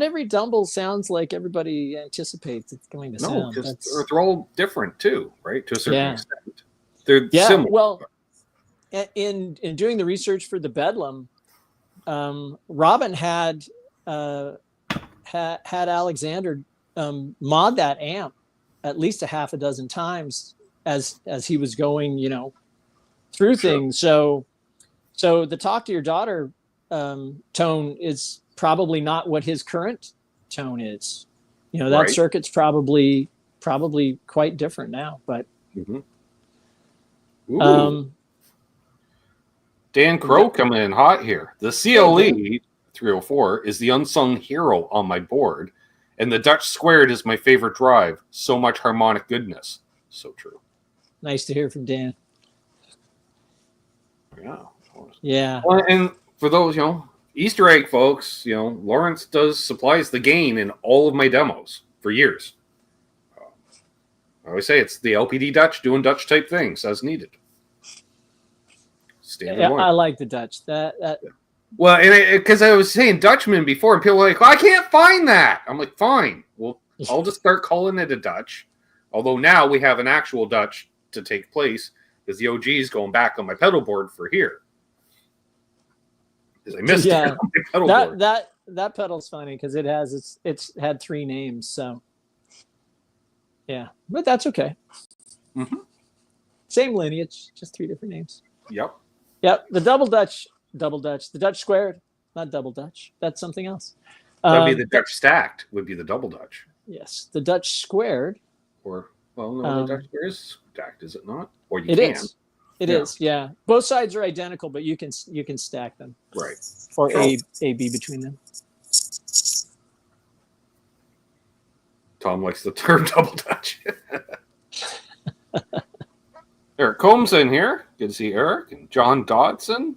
every Dumble sounds like everybody anticipates it's going to sound. No, they're all different too, right? To a certain extent, they're similar. Well, in doing the research for the Bedlam, Robin had Alexander mod that amp at least a half a dozen times as he was going, through things. So the Talk to Your Daughter tone is probably not what his current tone is. That circuit's probably quite different now. But Dan Crow coming in hot here. The CLE 304 is the unsung hero on my board, and the Dutch Squared is my favorite drive. So much harmonic goodness. So true. Nice to hear from Dan. Yeah. Yeah. Well, and for those, Easter egg folks, Lawrence supplies the gain in all of my demos for years. I always say it's the LPD Dutch doing Dutch type things as needed. Standard yeah, one. I like the Dutch. Well, and because I was saying Dutchman before, and people were like, I can't find that. I'm like, fine. Well, I'll just start calling it a Dutch. Although now we have an actual Dutch to take place, because the OG is going back on my pedal board for here. Because I missed it on my pedal board. That pedal's funny because it's had 3 names. So yeah, but that's okay. Same lineage, just 3 different names. Yep. Yep. The the Dutch squared, not double Dutch. That's something else. That'd be the Dutch stacked. Would be the double Dutch. Yes, the Dutch squared. Or well, no, the Dutch square is stacked, is it not? Or you it can. Is. It is. Yeah. Both sides are identical, but you can stack them. Right. Or A B between them. Tom likes the term double Dutch. Eric Coombs in here. Good to see Eric and John Dodson.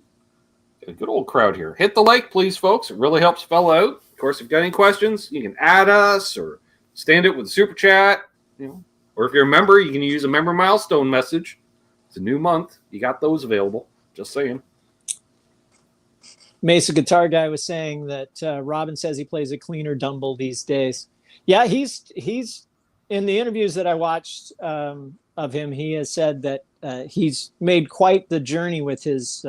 Got a good old crowd here. Hit the like, please, folks. It really helps fellow out. Of course, if you've got any questions, you can add us or stand it with a super chat. Or if you're a member, you can use a member milestone message. It's a new month. You got those available. Just saying. Mesa Guitar Guy was saying that Robin says he plays a cleaner Dumble these days. Yeah, he's in the interviews that I watched of him. He has said that he's made quite the journey with his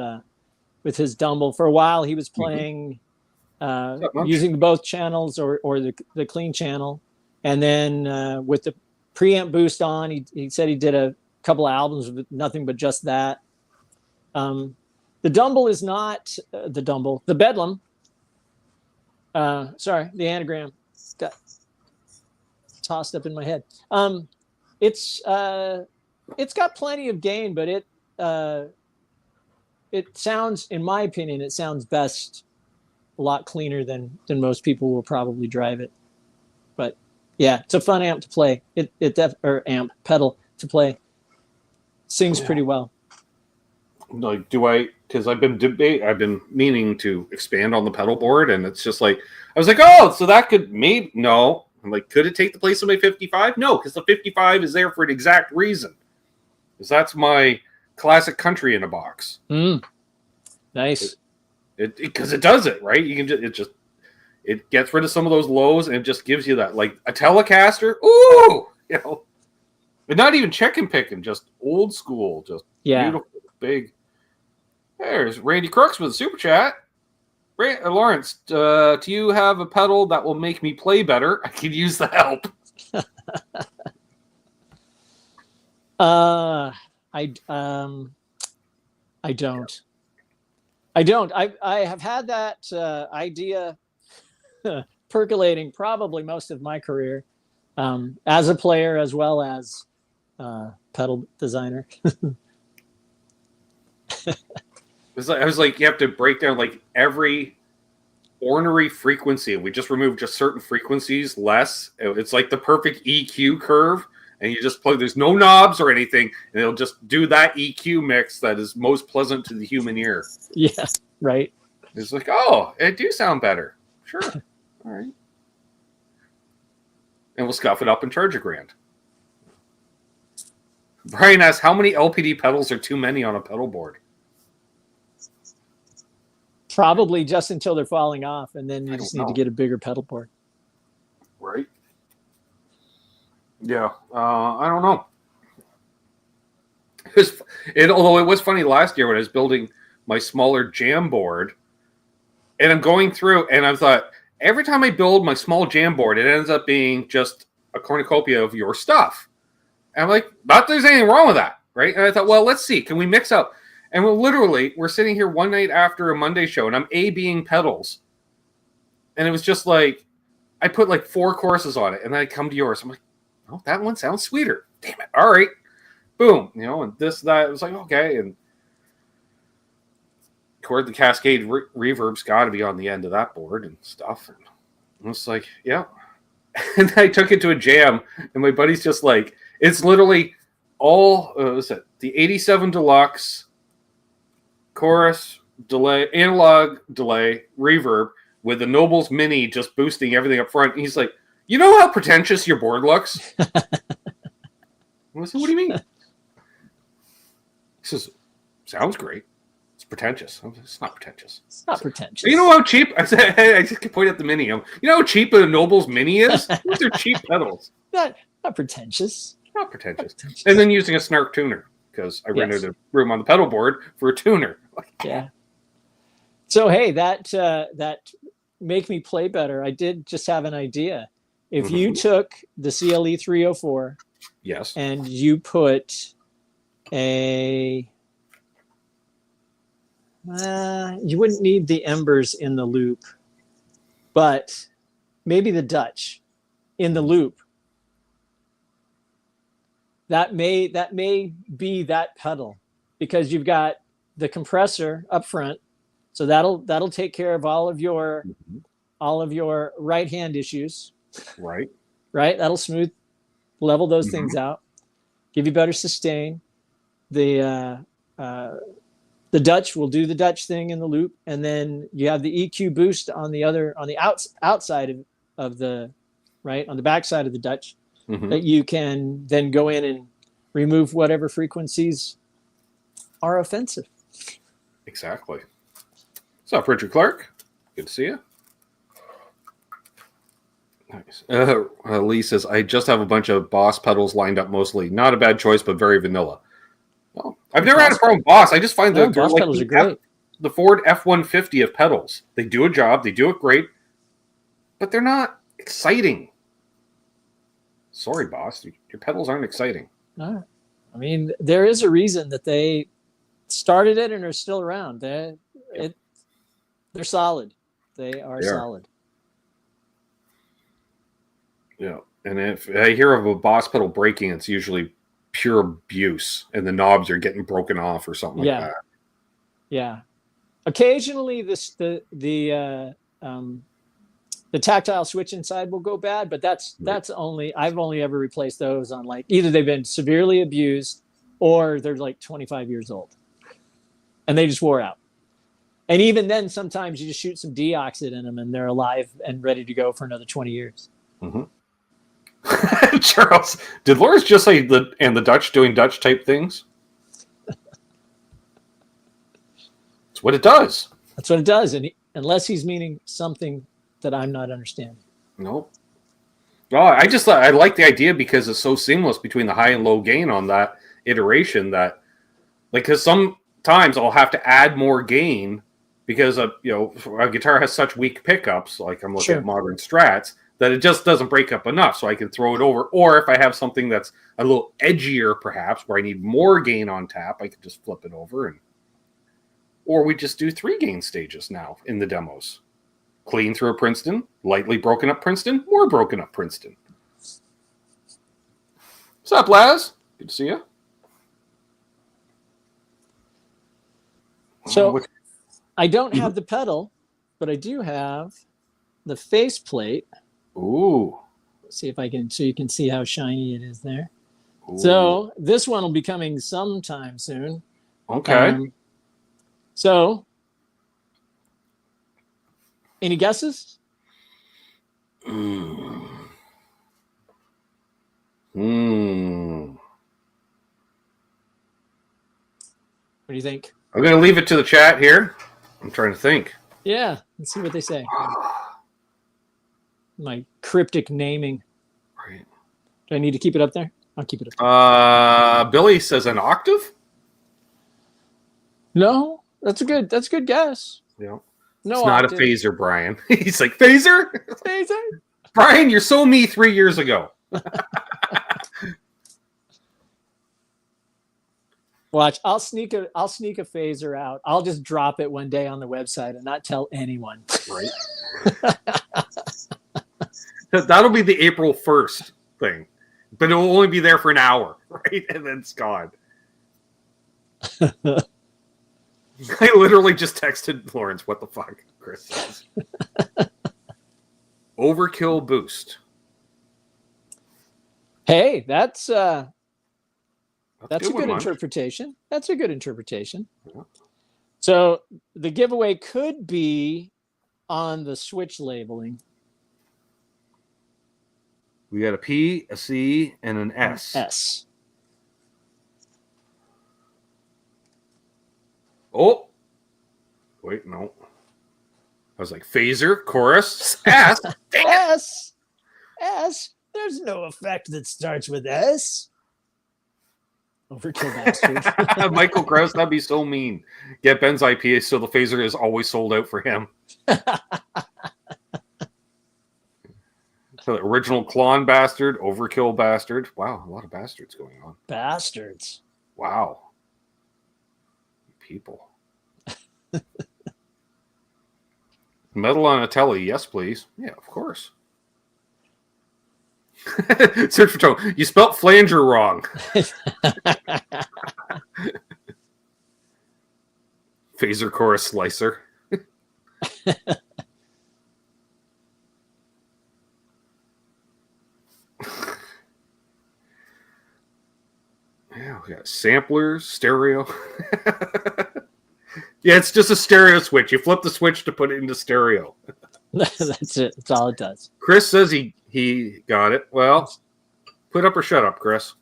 Dumble. For a while, he was playing using both channels or the clean channel, and then with the preamp boost on, he said he did a couple of albums with nothing but just that. The Dumble is not the Bedlam. Sorry, the anagram got tossed up in my head. It's got plenty of gain, but it sounds, in my opinion, it sounds best a lot cleaner than most people will probably drive it. But yeah, it's a fun amp to play. Amp pedal to play. Sings pretty well. Like, because I've been meaning to expand on the pedal board, and it's just like, I was like, oh, so that could no. I'm like, could it take the place of my 55? No, because the 55 is there for an exact reason. Because that's my classic country in a box. Nice. Because it does it, right? You can it gets rid of some of those lows and it just gives you that, like a Telecaster. Ooh, but not even chicken picking, just old school, just beautiful, big. There's Randy Crooks with a super chat. Lawrence, do you have a pedal that will make me play better? I could use the help. I don't. I have had that idea percolating probably most of my career, as a player as well as pedal designer. I was like, you have to break down like every ornery frequency. We just removed just certain frequencies less. It's like the perfect EQ curve. And you just plug, there's no knobs or anything, and it'll just do that EQ mix that is most pleasant to the human ear. Yeah, right. It's like, oh, it do sound better. Sure. All right. And we'll scuff it up and charge $1,000. Brian asks, how many LPD pedals are too many on a pedal board? Probably just until they're falling off, and then you just need to get a bigger pedal board. Right. Yeah, I don't know. Although it was funny last year when I was building my smaller jam board, and I'm going through, and I thought, every time I build my small jam board, it ends up being just a cornucopia of your stuff. And I'm like, not that there's anything wrong with that, right? And I thought, well, let's see, can we mix up? And we're sitting here one night after a Monday show, and I'm A-Bing pedals. And it was just like, I put like 4 courses on it, and then I come to yours. I'm like, oh, that one sounds sweeter. Damn it. All right. Boom. And this, that. It was like, okay. And of course, the Cascade reverb's got to be on the end of that board and stuff. And I was like, yeah. And I took it to a jam, and my buddy's just like, it's literally all, the 87 Deluxe, chorus, delay, analog delay, reverb, with the Nobles Mini just boosting everything up front. And he's like, you know how pretentious your board looks? I said, what do you mean? He says, sounds great. It's pretentious. It's not pretentious. It's not pretentious. You know how cheap? I said, hey, I just point at the Mini. You know how cheap a Nobles Mini is? Those are cheap pedals. Not pretentious. Not pretentious. And then using a Snark tuner, because I rented a room on the pedal board for a tuner. Yeah. So, hey, that make me play better. I did just have an idea. If you took the CLE 304, yes, and you put a you wouldn't need the embers in the loop, but maybe the Dutch in the loop. That may be that pedal, because you've got the compressor up front, so that'll take care of all of your right hand issues. Right. Right. That'll level those things out, give you better sustain. The Dutch will do the Dutch thing in the loop, and then you have the EQ boost on the outside of the right on the backside of the Dutch, that you can then go in and remove whatever frequencies are offensive. Exactly. What's up, Richard Clark? Good to see you. Nice. Lee says, I just have a bunch of Boss pedals lined up mostly. Not a bad choice, but very vanilla. Well, I've never had a problem with Boss. I just find that Boss pedals are great. The Ford F-150 of pedals. They do a job. They do it great. But they're not exciting. Sorry, Boss. Your pedals aren't exciting. I mean, there is a reason that they started it and are still around. They're solid. They are solid. Yeah. And if I hear of a Boss pedal breaking, it's usually pure abuse, and the knobs are getting broken off or something like that. Yeah. Occasionally, the tactile switch inside will go bad, but that's only, I've only ever replaced those on, like, either they've been severely abused or they're like 25 years old and they just wore out. And even then, sometimes you just shoot some deoxit in them and they're alive and ready to go for another 20 years. Charles, did Lawrence just say the Dutch doing Dutch type things? That's what it does. That's what it does. And unless he's meaning something that I'm not understanding. Nope. Well, I like the idea because it's so seamless between the high and low gain on that iteration that, like, because sometimes I'll have to add more gain because a guitar has such weak pickups. Like I'm looking at modern Strats, that it just doesn't break up enough, so I can throw it over. Or if I have something that's a little edgier, perhaps where I need more gain on tap, I can just flip it over, or we just do 3 gain stages now in the demos. Clean through a Princeton, lightly broken up Princeton, more broken up Princeton. What's up, Laz? Good to see you. So I don't have the pedal, but I do have the faceplate. Ooh. Let's see if I can, so you can see how shiny it is there. Ooh. So this one will be coming sometime soon. Okay. So any guesses? What do you think? I'm going to leave it to the chat here. I'm trying to think. Yeah, let's see what they say. My cryptic naming. Right. Do I need to keep it up there? I'll keep it up there. Billy says an octave? No, that's a good guess. Yeah. No, it's not octave. A phaser, Brian. He's like, phaser? Phaser? Brian, you're so me 3 years ago. Watch, I'll sneak a phaser out. I'll just drop it one day on the website and not tell anyone. Right. That'll be the April 1st thing. But it will only be there for an hour, right? And then it's gone. I literally just texted Lawrence, what the fuck, Chris says. Overkill boost. Hey, that's a good one, interpretation. That's a good interpretation. Yeah. So the giveaway could be on the switch labeling. We got a P, a C, and an S. S. Oh. Wait, no. I was like, phaser, chorus, S. S. S. There's no effect that starts with S. Overkill bastard. Michael Krause, that'd be so mean. Get Ben's IP so the phaser is always sold out for him. So the original Klon bastard, overkill bastard. Wow, a lot of bastards going on. Bastards. Wow. People. Metal on a telly, yes, please. Yeah, of course. Search for tone. You spelt flanger wrong. Phaser chorus slicer. Yeah, we got samplers, stereo. Yeah, it's just a stereo switch. You flip the switch to put it into stereo. That's it. That's all it does. Chris says he got it. Well, put up or shut up, Chris.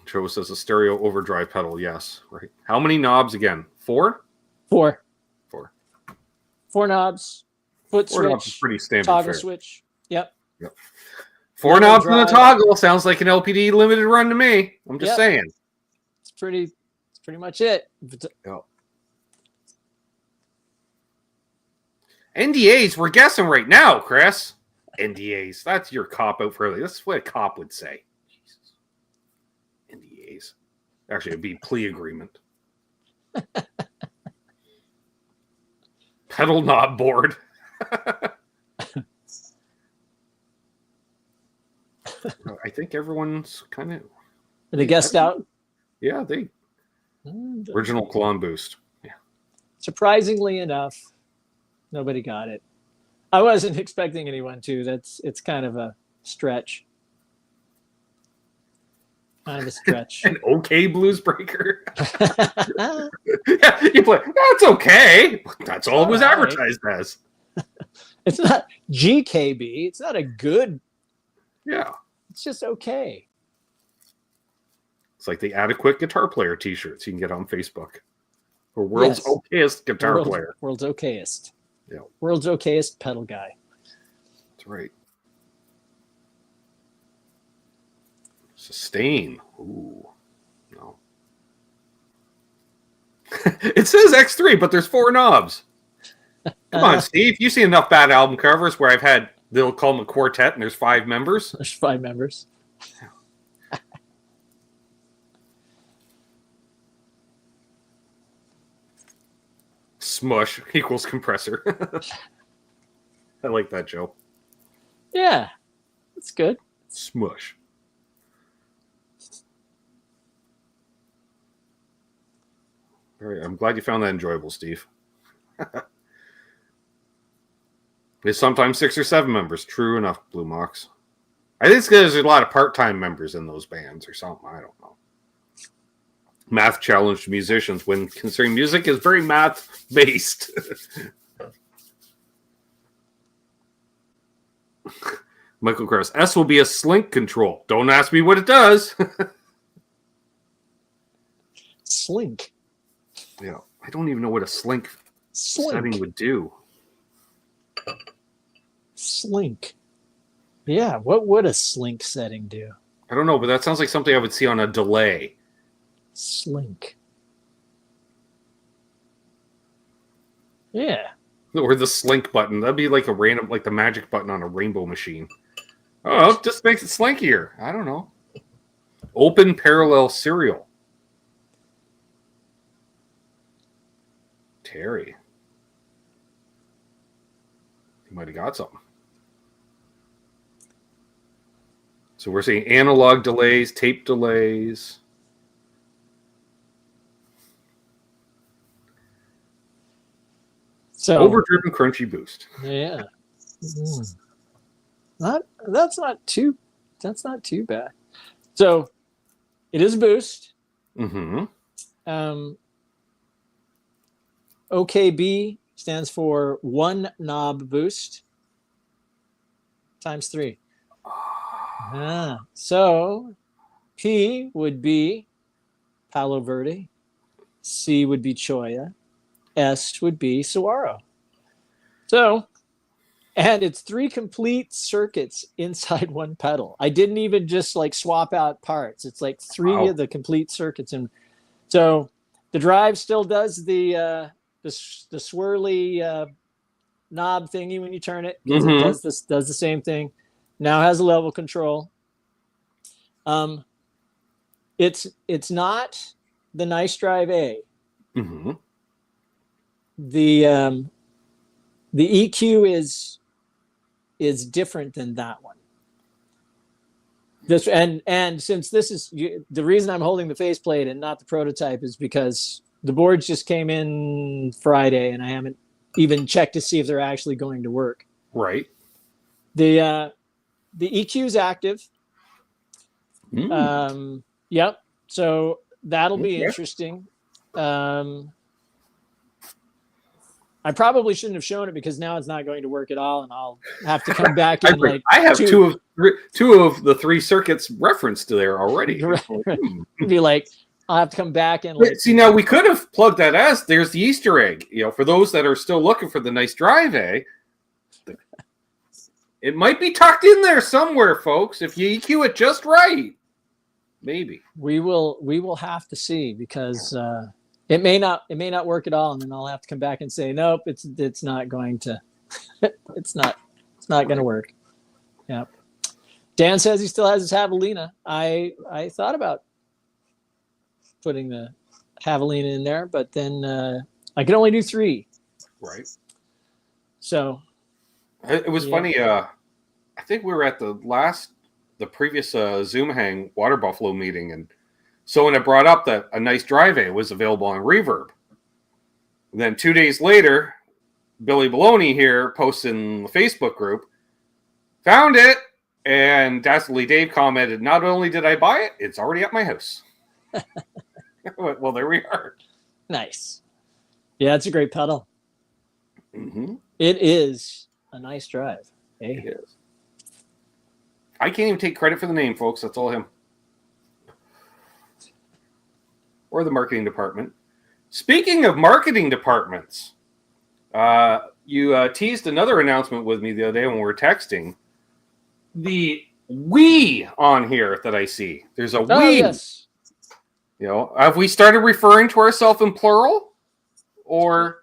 Joe says a stereo overdrive pedal. Yes, right. How many knobs again? 4? 4. 4. 4 knobs. Foot 4 switch. knobs is pretty standard toggle fare. switch. Yep. 4 knobs and a toggle sounds like an LPD limited run to me. I'm just saying. It's pretty much it. Yep. NDAs, we're guessing right now, Chris. NDAs, that's your cop out for early. That's what a cop would say. Jesus. NDAs. Actually, it'd be plea agreement. Pedal knob board. I think everyone's kind of... They guessed out? Yeah, original Klon boost. Yeah. Surprisingly enough, nobody got it. I wasn't expecting anyone to. It's kind of a stretch. Kind of a stretch. An okay blues breaker. Yeah, you play. That's okay. That's all it was advertised as. It's not GKB. It's not a good. Yeah. It's just okay. It's like the adequate guitar player T-shirts you can get on Facebook. Or world's okayest guitar player. World's okayest. Yeah. World's okayest pedal guy. That's right. Sustain. Ooh. No. It says X3, but there's 4 knobs. Come on, Steve. You see enough bad album covers where I've had, they'll call them a quartet and there's 5 members. There's 5 members. Smush equals compressor. I like that, Joe. Yeah, that's good. Smush. All right, I'm glad you found that enjoyable, Steve. There's sometimes 6 or 7 members. True enough, Blue Mox. I think it's because there's a lot of part-time members in those bands or something. I don't know. Math challenged musicians when considering music is very math-based. Michael Krause. S will be a slink control. Don't ask me what it does. Slink. Yeah, I don't even know what a slink setting would do. Slink. Yeah, what would a slink setting do? I don't know, but that sounds like something I would see on a delay. Slink. Yeah. Or the slink button. That'd be like a random, like the magic button on a rainbow machine. Oh, it just makes it slinkier. I don't know. Open parallel serial. Terry. You might have got something. So we're seeing analog delays, tape delays. So overdriven crunchy boost. Yeah. That's not too bad. So it is a boost. Mm-hmm. OKB stands for 1 knob boost times 3. So P would be Palo Verde, C would be Choya, S would be Saguaro. So, and it's 3 complete circuits inside 1 pedal. I didn't even just like swap out parts. It's like 3 of the complete circuits. And so the drive still does the swirly knob thingy when you turn it. It does the same thing. Now has a level control. It's not the Nice Drive A. Mm-hmm. The EQ is different than that one. This and since this is the reason I'm holding the faceplate and not the prototype is because the boards just came in Friday and I haven't even checked to see if they're actually going to work. Right. The EQ is active. Yep. So that'll be interesting. I probably shouldn't have shown it because now it's not going to work at all, and I'll have to come back in like. I have two of the 3 circuits referenced to there already. Right. Be like, I'll have to come back and like. See, now we could have plugged that as there's the Easter egg. For those that are still looking for the Nice Drive A, it might be tucked in there somewhere, folks. If you EQ it just right, maybe we will have to see because. It may not work at all, and then I'll have to come back and say, nope, it's not going to, it's not going to work. Yeah. Dan says he still has his javelina. I thought about putting the javelina in there, but then I could only do 3. Right. So. It was funny. I think we were at the previous Zoom Hang Water Buffalo meeting, and someone had brought up that a Nice Drive A was available on Reverb. And then 2 days later, Billy Baloney here posted in the Facebook group, found it, and Dastardly Dave commented, not only did I buy it, it's already at my house. Well, there we are. Nice. Yeah, it's a great pedal. Mm-hmm. It is a nice drive. Hey? It is. I can't even take credit for the name, folks. That's all him. Or the marketing department. Speaking of marketing departments, you teased another announcement with me the other day when we were texting. The we on here that I see. There's a we. Yes. Have we started referring to ourselves in plural? Or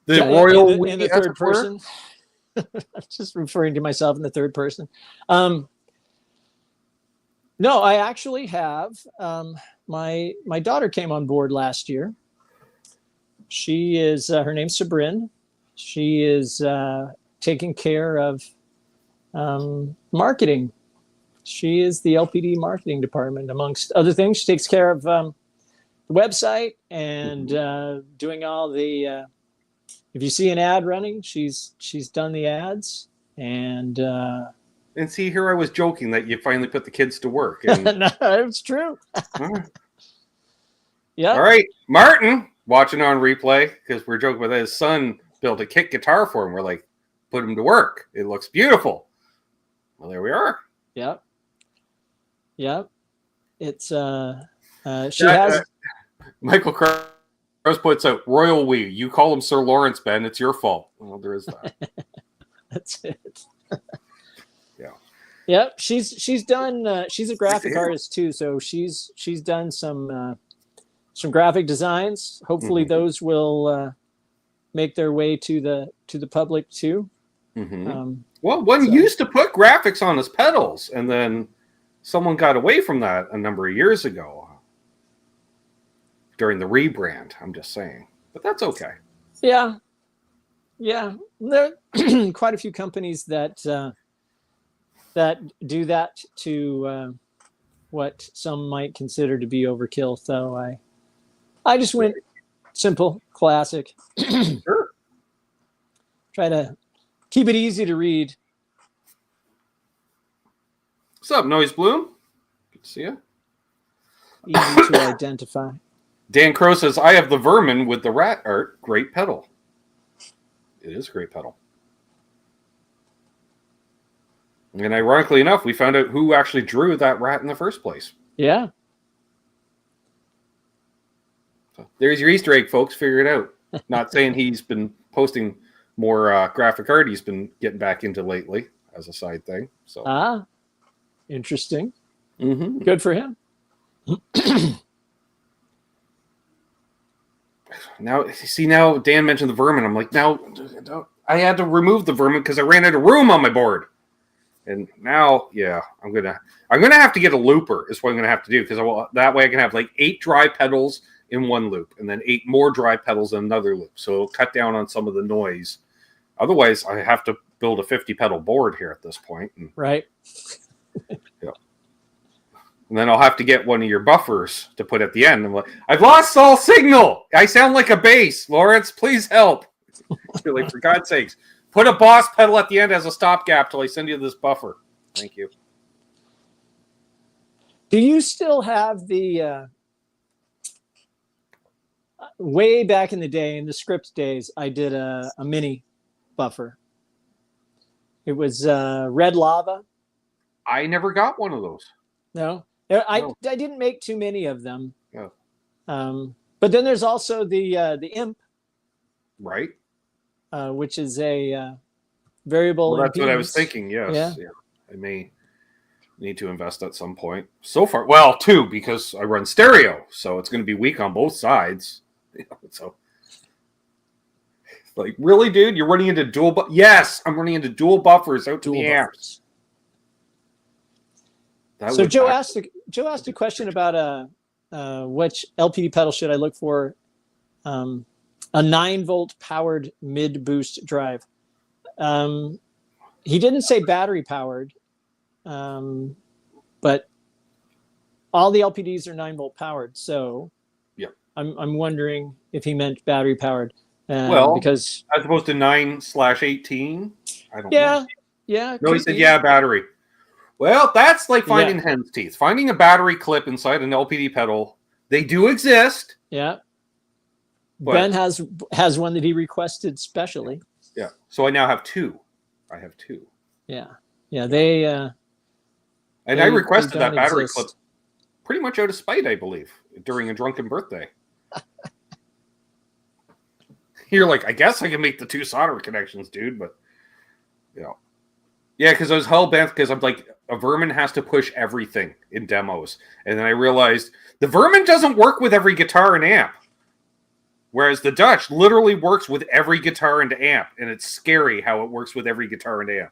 the royal we in the third person? I'm just referring to myself in the third person. No, I actually have. My daughter came on board last year. She is her name's Sabrin. She is taking care of marketing. She is the LPD marketing department, amongst other things. She takes care of the website and doing all the. If you see an ad running, she's done the ads and. And see, here I was joking that you finally put the kids to work. And... No, it's true. Yeah. All right, Martin, watching on replay because we're joking with his son built a kick guitar for him. We're like, put him to work. It looks beautiful. Well, there we are. Yep. Yep. It's she has. Michael Cross puts out Royal We. You call him Sir Lawrence, Ben. It's your fault. Well, there is that. That's it. Yeah. Yep. She's done. She's a graphic artist too, so she's done some graphic designs. Hopefully, those will make their way to the public too. Mm-hmm. Well, one used to put graphics on his pedals, and then someone got away from that a number of years ago during the rebrand. I'm just saying, but that's okay. Yeah. There are quite a few companies that do that to what some might consider to be overkill. So I just went simple, classic. Sure. Try to keep it easy to read. What's up, Noise Bloom? Good to see you. Easy to identify. Dan Crow says, I have the Vermin with the rat art. Great pedal. It is a great pedal. And ironically enough, we found out who actually drew that rat in the first place. Yeah. So there's your Easter egg, folks. Figure it out. Not saying he's been posting more graphic art he's been getting back into lately as a side thing. So interesting. Mm-hmm. Good for him. Now Dan mentioned the Vermin. I'm like, now I had to remove the Vermin because I ran out of room on my board. And now, yeah, I'm gonna have to get a looper. Is what I'm gonna have to do because that way I can have like 8 dry pedals in one loop, and then 8 more dry pedals in another loop. So it'll cut down on some of the noise. Otherwise, I have to build a 50 pedal board here at this point. And, right. Yeah. And then I'll have to get one of your buffers to put at the end. I'm like, I've lost all signal. I sound like a bass. Lawrence, please help. You're like, for God's sakes, put a boss pedal at the end as a stopgap till I send you this buffer. Thank you. Do you still have the way back in the day, in the script days, I did a mini buffer. It was red lava. I never got one of those. No, No. I didn't make too many of them. Yeah. But then there's also the Imp, Right. which is a variable. Well, that's impedance. what I was thinking. Yes. Yeah. I may need to invest at some point. So far, well, 2 because I run stereo, so it's going to be weak on both sides. So, like, really, dude, you're running into dual? Yes, I'm running into dual buffers out to the amps. So Joe asked a question about which LPD pedal should I look for? A 9-volt powered mid boost drive. He didn't say battery powered, but all the LPDs are 9-volt powered. So yeah, I'm wondering if he meant battery powered. Because as opposed to 9/18, I don't know. Yeah. No, he said battery. Well, that's like finding hen's teeth. Finding a battery clip inside an LPD pedal. They do exist. Yeah. Ben has one that he requested specially. Yeah. So I now have 2. I have 2. Yeah. Yeah. They. And I requested that battery clip pretty much out of spite, I believe, during a drunken birthday. You're like, I guess I can make the 2 solder connections, dude, but yeah, because I was hell bent because I'm like, a Vermin has to push everything in demos, and then I realized the Vermin doesn't work with every guitar and amp, whereas the Dutch literally works with every guitar and amp, and it's scary how it works with every guitar and amp.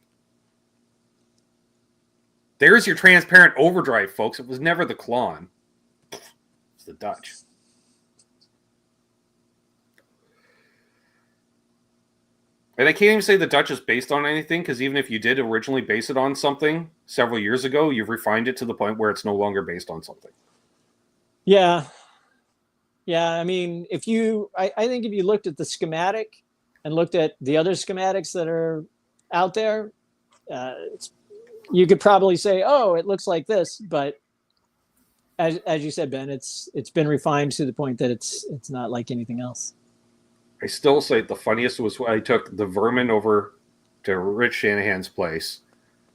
There's your transparent overdrive, folks. It was never the Klon. It's the Dutch. And I can't even say the Dutch is based on anything, because even if you did originally base it on something several years ago, you've refined it to the point where it's no longer based on something. Yeah. Yeah, I mean, I think if you looked at the schematic and looked at the other schematics that are out there, you could probably say, oh, it looks like this, but as you said, Ben, it's been refined to the point that it's not like anything else. I still say the funniest was when I took the Vermin over to Rich Shanahan's place,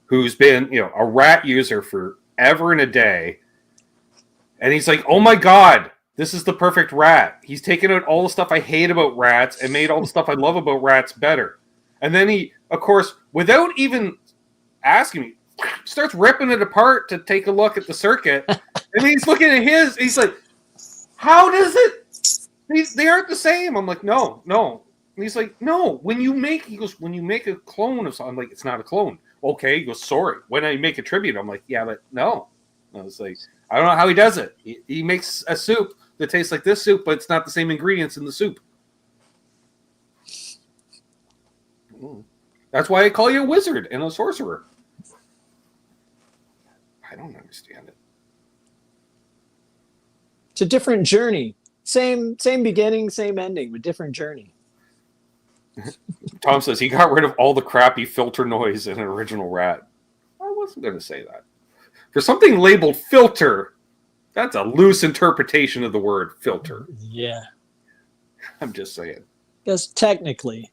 who's been, a rat user forever and a day. And he's like, oh my God, this is the perfect rat. He's taken out all the stuff I hate about rats and made all the stuff I love about rats better. And then he, of course, without even asking me, starts ripping it apart to take a look at the circuit. And he's looking at his, he's like, how does it? They aren't the same. I'm like, no. And he's like, no. When you make a clone of something, I'm like, it's not a clone. Okay. He goes, sorry. When I make a tribute, I'm like, yeah, but no. I was like, I don't know how he does it. He makes a soup that tastes like this soup, but it's not the same ingredients in the soup. That's why I call you a wizard and a sorcerer. I don't understand it. It's a different journey. Same beginning, same ending, but different journey. Tom says he got rid of all the crappy filter noise in an original Rat. I wasn't going to say that. For something labeled filter, that's a loose interpretation of the word filter. Yeah. I'm just saying. Because technically.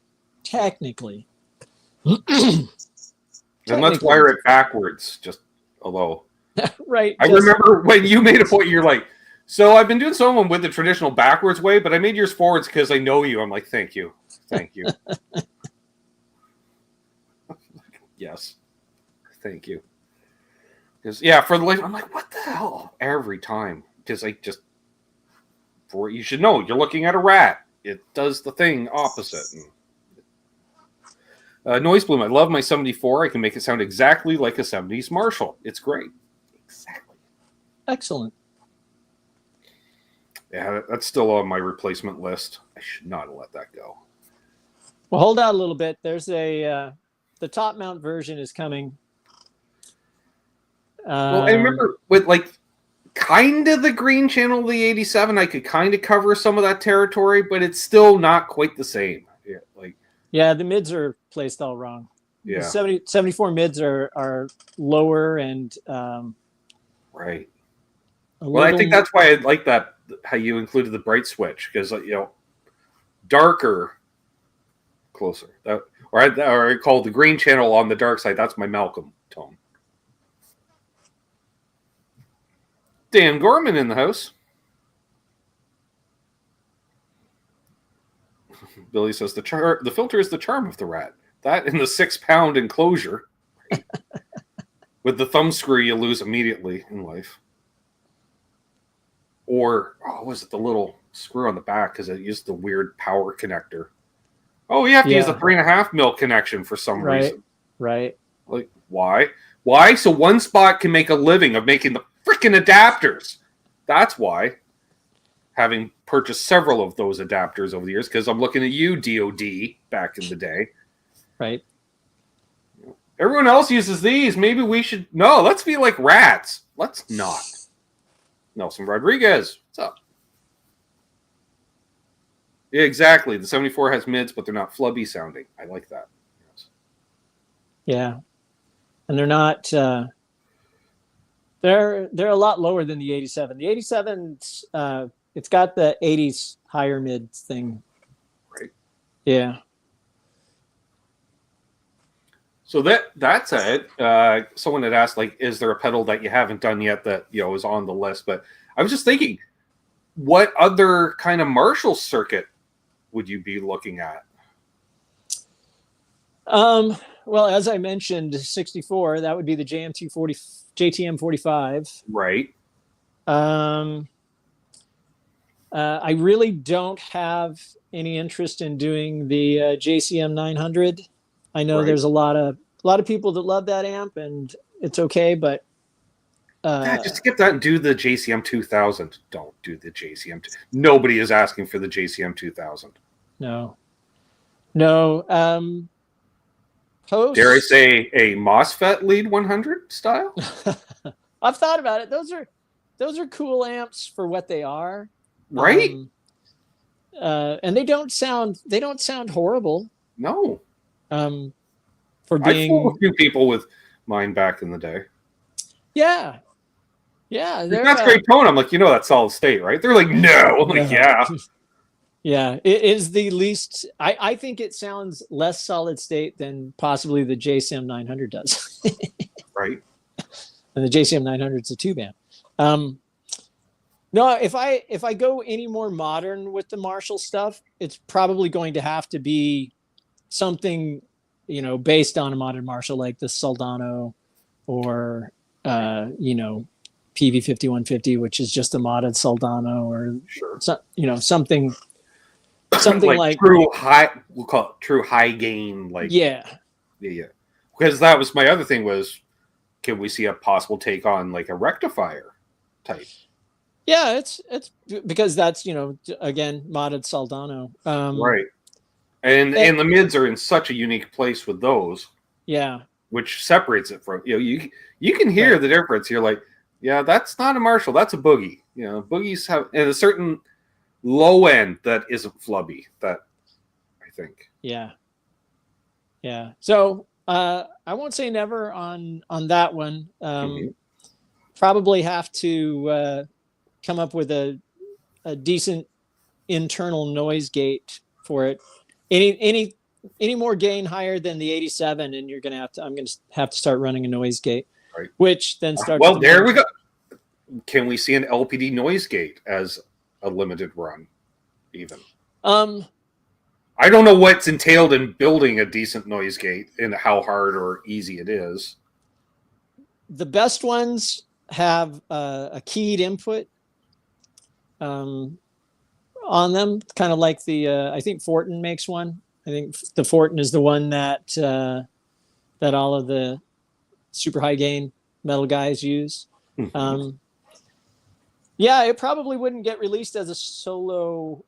And let's wire it backwards, just although. Right. I remember when you made a point, you're like, so I've been doing someone with the traditional backwards way, but I made yours forwards because I know you. I'm like, thank you. Yes. Thank you. Because, for the life, I'm like, what the hell? Every time. Because you should know, you're looking at a rat. It does the thing opposite. Noise Bloom. I love my 74. I can make it sound exactly like a 70s Marshall. It's great. Exactly. Excellent. Yeah, that's still on my replacement list. I should not have let that go. Well, hold out a little bit. There's the top mount version is coming. Well, I remember with like kind of the green channel of the 87, I could kind of cover some of that territory, but it's still not quite the same. Yeah, the mids are placed all wrong. Yeah. The 74 mids are lower and right. Well, I think that's why I like that, how you included the bright switch, because darker, closer. Or I call the green channel on the dark side. That's my Malcolm tone. Dan Gorman in the house. Billy says the filter is the charm of the rat. That in the 6-pound enclosure. Right? With the thumb screw, you lose immediately in life. Or, was it the little screw on the back because it used the weird power connector? Oh, you have to use the 3.5 mil connection for some reason. Right. Like, why? Why? So one spot can make a living of making the freaking adapters. That's why. Having purchased several of those adapters over the years, because I'm looking at you, DOD, back in the day. Right. Everyone else uses these. Maybe we should... No, let's be like rats. Let's not. Nelson Rodriguez, what's up? Yeah, exactly. The 74 has mids, but they're not flubby sounding. I like that. Yes. Yeah. And they're not... They're a lot lower than the 87. The 87... it's got the 80s higher mid thing. Right. Yeah. So that's it. Someone had asked, like, is there a pedal that you haven't done yet that, is on the list? But I was just thinking, what other kind of Marshall circuit would you be looking at? Well, as I mentioned, 64, that would be the JTM 45. Right. I really don't have any interest in doing the JCM 900. I know there's a lot of people that love that amp, and it's okay, but just skip that and do the JCM 2000. Don't do the JCM. Nobody is asking for the JCM 2000. No. Dare I say a MOSFET lead 100 style? I've thought about it. Those are cool amps for what they are. Right. And they don't sound horrible. No. For being, I fooled a few people with mine back in the day. Yeah. That's great tone. I'm like, that's solid state, right? They're like, no. I'm like, yeah. Yeah, it is the least. I think it sounds less solid state than possibly the JCM 900 does. Right. And the JCM 900 is a tube amp. No, if I go any more modern with the Marshall stuff, it's probably going to have to be something, based on a modern Marshall, like the Soldano or, PV 5150, which is just a modded Soldano, or something like true high. We'll call it true high gain. Like yeah. Because that was my other thing was, can we see a possible take on like a rectifier type? Yeah, it's because that's again modded Soldano. Right. And the mids are in such a unique place with those. Yeah. Which separates it from you can hear the difference. You're like, yeah, that's not a Marshall, that's a Boogie. Boogies have a certain low end that isn't flubby, that I think. Yeah. So I won't say never on that one. Probably have to come up with a decent internal noise gate for it. Any more gain higher than the 87, and I'm gonna have to start running a noise gate, right? Which then starts. Well, there we go. Can we see an LPD noise gate as a limited run, even? I don't know what's entailed in building a decent noise gate and how hard or easy it is. The best ones have a keyed input on them, kind of like the I think Fortin makes one. I think the Fortin is the one that that all of the super high gain metal guys use. Yeah, it probably wouldn't get released as a solo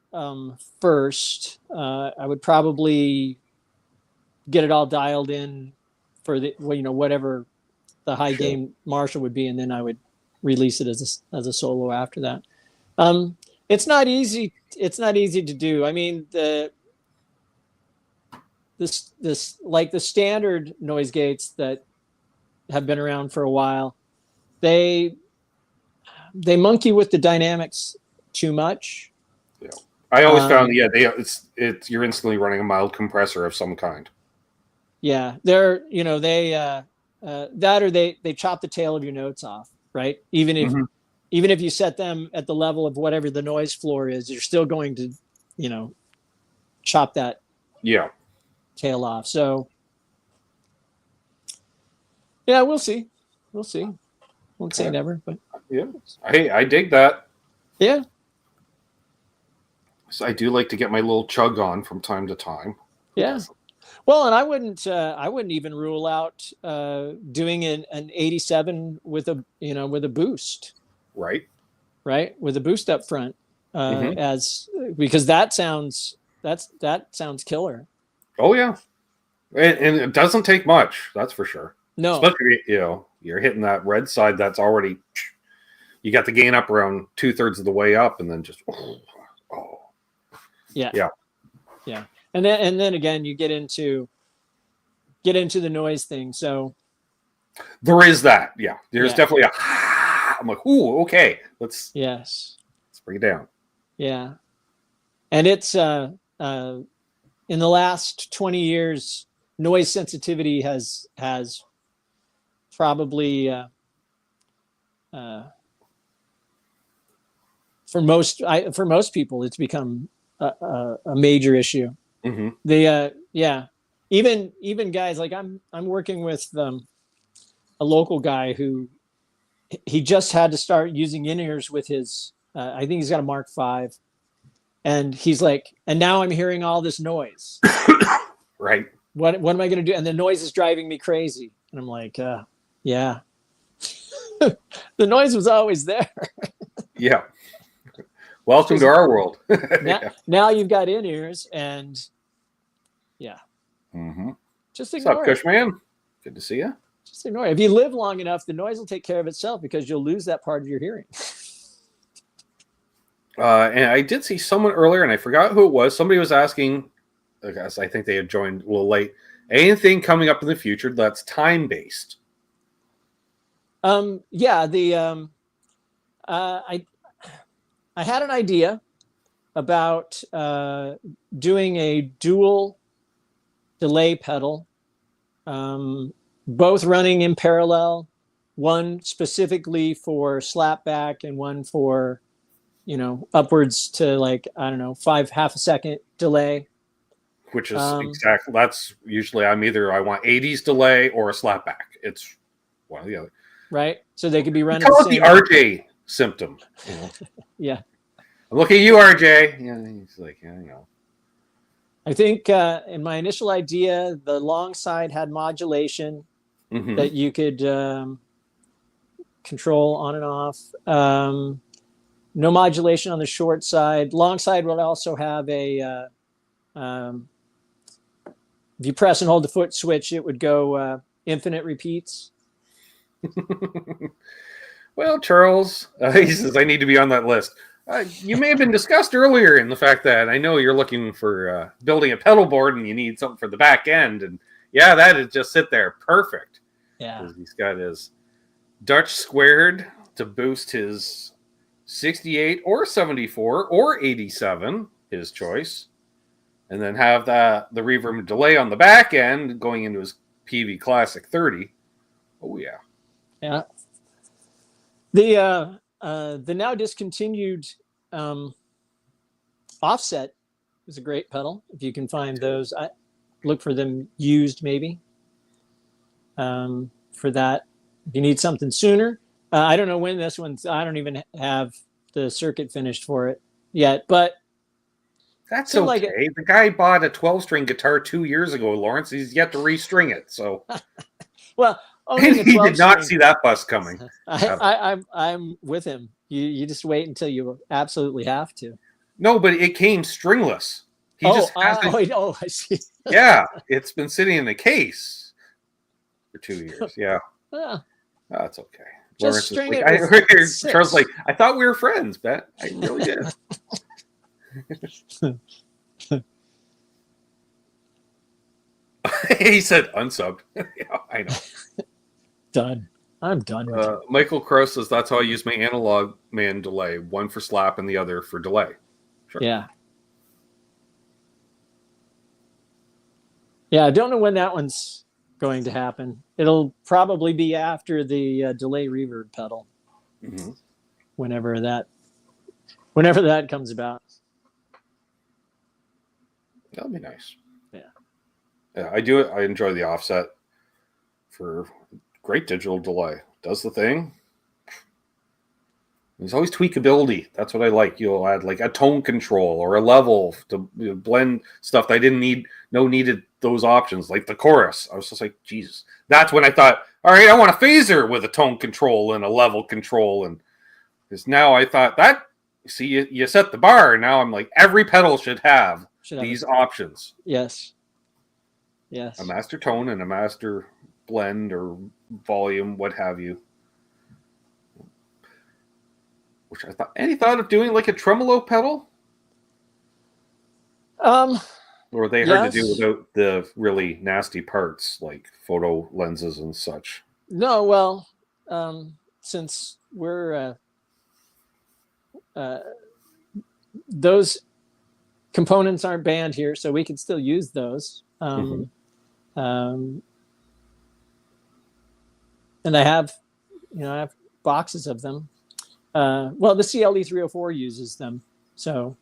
first. I would probably get it all dialed in for the whatever the high gain Marshall would be, and then I would release it as a solo after that. It's not easy. It's not easy to do. I mean, this like the standard noise gates that have been around for a while, they monkey with the dynamics too much. Yeah, I always found it's you're instantly running a mild compressor of some kind. Yeah, they're that or they chop the tail of your notes off, right? Even if you set them at the level of whatever the noise floor is, you're still going to, chop that tail off. So yeah, we'll see. Won't say never, but yeah, I dig that. Yeah. So I do like to get my little chug on from time to time. Yeah. Well, and I wouldn't even rule out doing an 87 with a boost. Right. With a boost up front, because that sounds killer. Oh yeah, and it doesn't take much. That's for sure. No, especially you're hitting that red side. That's already you got the gain up around 2/3 of the way up, and then just yeah. And then again, you get into the noise thing. So there is that. Yeah, there's definitely a. I'm like, ooh, okay, let's bring it down. Yeah, and it's in the last 20 years, noise sensitivity has probably for most people, it's become a major issue. Even guys like I'm working with a local guy who he just had to start using in-ears with his I think he's got a Mark V, and he's like, and now I'm hearing all this noise. Right. What am I going to do? And the noise is driving me crazy. And I'm like, yeah. The noise was always there. Yeah. Welcome to our world. Now you've got in-ears, and just ignore What's up, Cushman? Good to see you. Just ignore it. If you live long enough, the noise will take care of itself because you'll lose that part of your hearing. And I did see someone earlier, and I forgot who it was. Somebody was asking, I guess I think they had joined a little late, anything coming up in the future that's time-based? I had an idea about doing a dual delay pedal, both running in parallel, one specifically for slapback and one for, upwards to half a second delay. Which is exactly, that's usually I want 80s delay or a slapback. It's one or the other. Right. So they could be running the RJ symptom. Yeah. I'm looking at you, RJ. Yeah, he's like, I think in my initial idea, the long side had modulation that you could control on and off. No modulation on the short side. Long side would also have a, if you press and hold the foot switch, it would go infinite repeats. Well, Charles, he says, I need to be on that list. You may have been discussed earlier in the fact that I know you're looking for building a pedal board and you need something for the back end. And yeah, that is just sit there. Perfect. Yeah. He's got his Dutch squared to boost his 68 or 74 or 87, his choice. And then have the reverb delay on the back end going into his PV Classic 30. Oh, yeah. Yeah. The now discontinued Offset is a great pedal. If you can find those, I look for them used maybe for that. If you need something sooner, I don't know when this one's. I don't even have the circuit finished for it yet, but That's Seemed okay. like it. The guy bought a 12-string guitar 2 years ago, Lawrence. He's yet to restring it. So, Well, and owning a he did 12 not string, see that bus coming. I'm with him. You just wait until you absolutely have to. No, but it came stringless. He just hasn't. I see. Yeah, it's been sitting in a case for 2 years. Yeah, Yeah, that's okay. just Lawrence is string like, it with Charles is like, 6. I thought we were friends, Bet. I really did. He said unsubbed. Yeah, I know. Done. I'm done with it. Michael Crow says that's how I use my analog man delay, one for slap and the other for delay. Sure. Yeah. Yeah, I don't know when that one's going to happen. It'll probably be after the delay reverb pedal, Mm-hmm. whenever that comes about. That'll be nice. Yeah. Yeah, I do it. I enjoy the offset for great digital delay. Does the thing. There's always tweakability. That's what I like. You'll add like a tone control or a level to blend stuff that I didn't needed those options, like the chorus. I was just like, Jesus. That's when I thought, all right, I want a phaser with a tone control and a level control. And because now I thought that, see, you set the bar. Now I'm like, every pedal should have these options. Yes. Yes. A master tone and a master blend or volume, what have you. Which I thought, any thought of doing like a tremolo pedal? Or are they hard to do without the really nasty parts like photo lenses and such? No, well, since we're those components aren't banned here, so we can still use those. And I have boxes of them. Well, the CLE 304 uses them, so